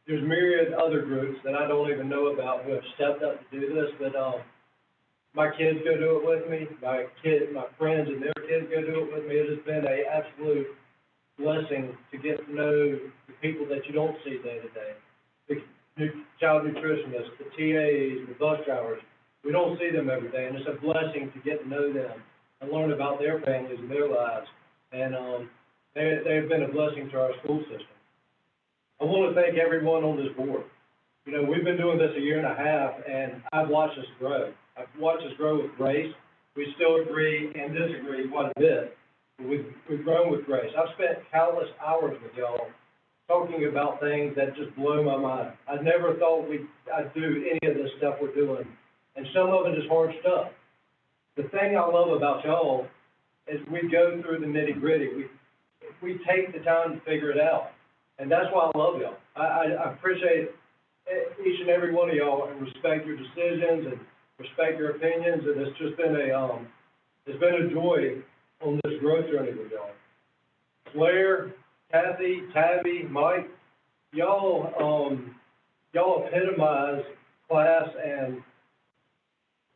There's myriad other groups that I don't even know about who have stepped up to do this, but, my kids go do it with me, my friends and their kids go do it with me. It has been an absolute blessing to get to know the people that you don't see day to day. The child nutritionists, the TAs, the bus drivers, we don't see them every day, and it's a blessing to get to know them and learn about their families and their lives. And they've been a blessing to our school system. I want to thank everyone on this board. You know, we've been doing this a year and a half, and I've watched us grow. I've watched us grow with grace. We still agree and disagree quite a bit, but we've grown with grace. I've spent countless hours with y'all talking about things that just blow my mind. I never thought I'd do any of this stuff we're doing, and some of it is hard stuff. The thing I love about y'all is we go through the nitty-gritty. We take the time to figure it out, and that's why I love y'all. I appreciate each and every one of y'all and respect your decisions and respect your opinions, and it's just been a joy on this growth journey with y'all. Claire, Kathy, Tabby, Mike, y'all epitomize class, and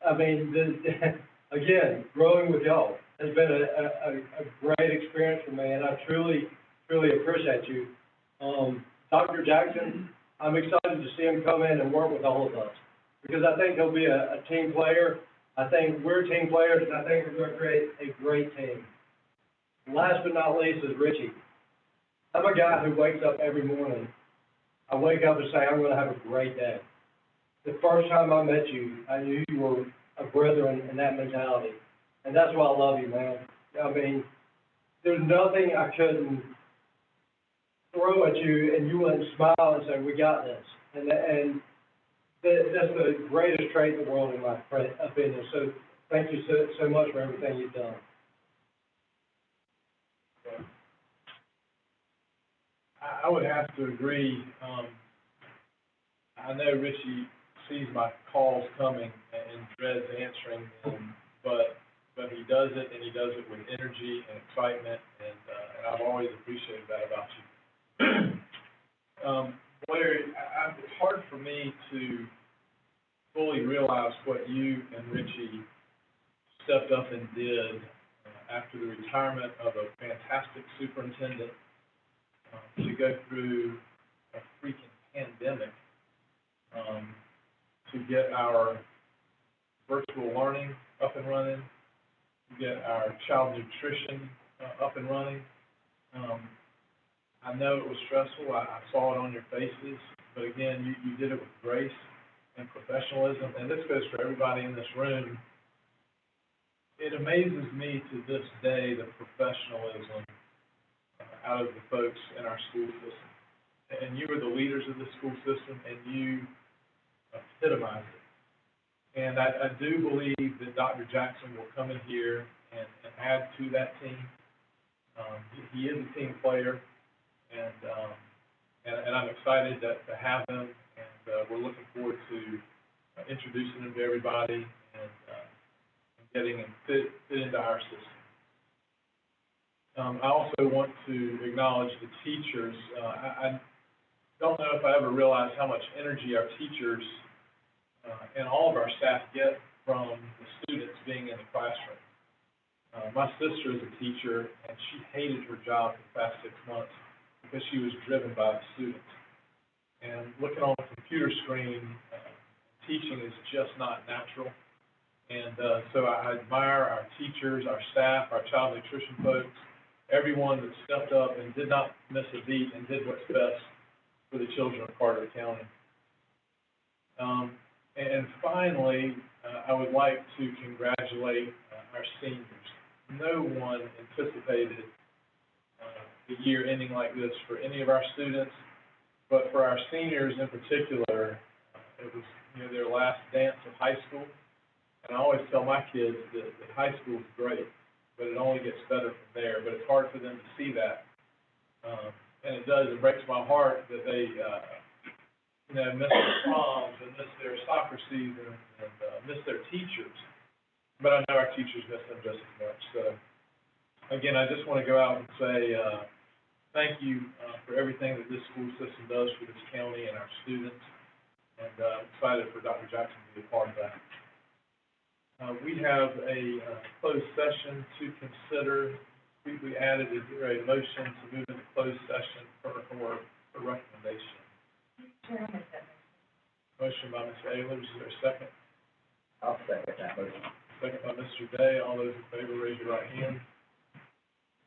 I mean, again, growing with y'all has been a great experience for me, and I truly appreciate you. Dr. Jackson, I'm excited to see him come in and work with all of us, because I think he'll be a team player. I think we're team players, and I think we're gonna create a great team. Last but not least is Richie. I'm a guy who wakes up every morning. I wake up and say, I'm gonna have a great day. The first time I met you, I knew you were a brethren in that mentality. And that's why I love you, man. I mean, there's nothing I couldn't throw at you and you wouldn't smile and say, we got this. And that's the greatest trait in the world, in my opinion. So thank you so much for everything you've done. I would have to agree. I know Richie sees my calls coming and dreads answering them, but he does it, and he does it with energy and excitement, and I've always appreciated that about you. It's hard for me to fully realize what you and Richie stepped up and did after the retirement of a fantastic superintendent, to go through a freaking pandemic, to get our virtual learning up and running, to get our child nutrition up and running. I know it was stressful. I saw it on your faces, but again, you did it with grace and professionalism, and this goes for everybody in this room. It amazes me to this day the professionalism out of the folks in our school system. And you were the leaders of the school system, and you epitomized it. And I do believe that Dr. Jackson will come in here and add to that team. He is a team player, and I'm excited to have him, and we're looking forward to introducing him to everybody and getting him fit into our system. I also want to acknowledge the teachers. I don't know if I ever realized how much energy our teachers and all of our staff get from the students being in the classroom. My sister is a teacher, and she hated her job for the past 6 months because she was driven by the students. And looking on a computer screen, teaching is just not natural. And so I admire our teachers, our staff, our child nutrition folks, everyone that stepped up and did not miss a beat and did what's best for the children of Carter County. And finally, I would like to congratulate our seniors. No one anticipated the year ending like this for any of our students, but for our seniors in particular, it was their last dance of high school. And I always tell my kids that high school is great, but it only gets better from there. But it's hard for them to see that, and it does. It breaks my heart that they miss their proms and miss their soccer season and miss their teachers. But I know our teachers miss them just as much. So, again, I just want to go out and say thank you for everything that this school system does for this county and our students. And I'm excited for Dr. Jackson to be a part of that. We have a closed session to consider. We added, is there a motion to move into closed session for recommendation? Motion by Ms. Ayler, is there a second? I'll second that motion. Second by Mr. Day. All those in favor, raise your right hand.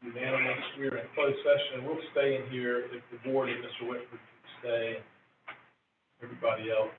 Unanimous. We are in closed session. We'll stay in here if the board and Mr. Whitford can stay. Everybody else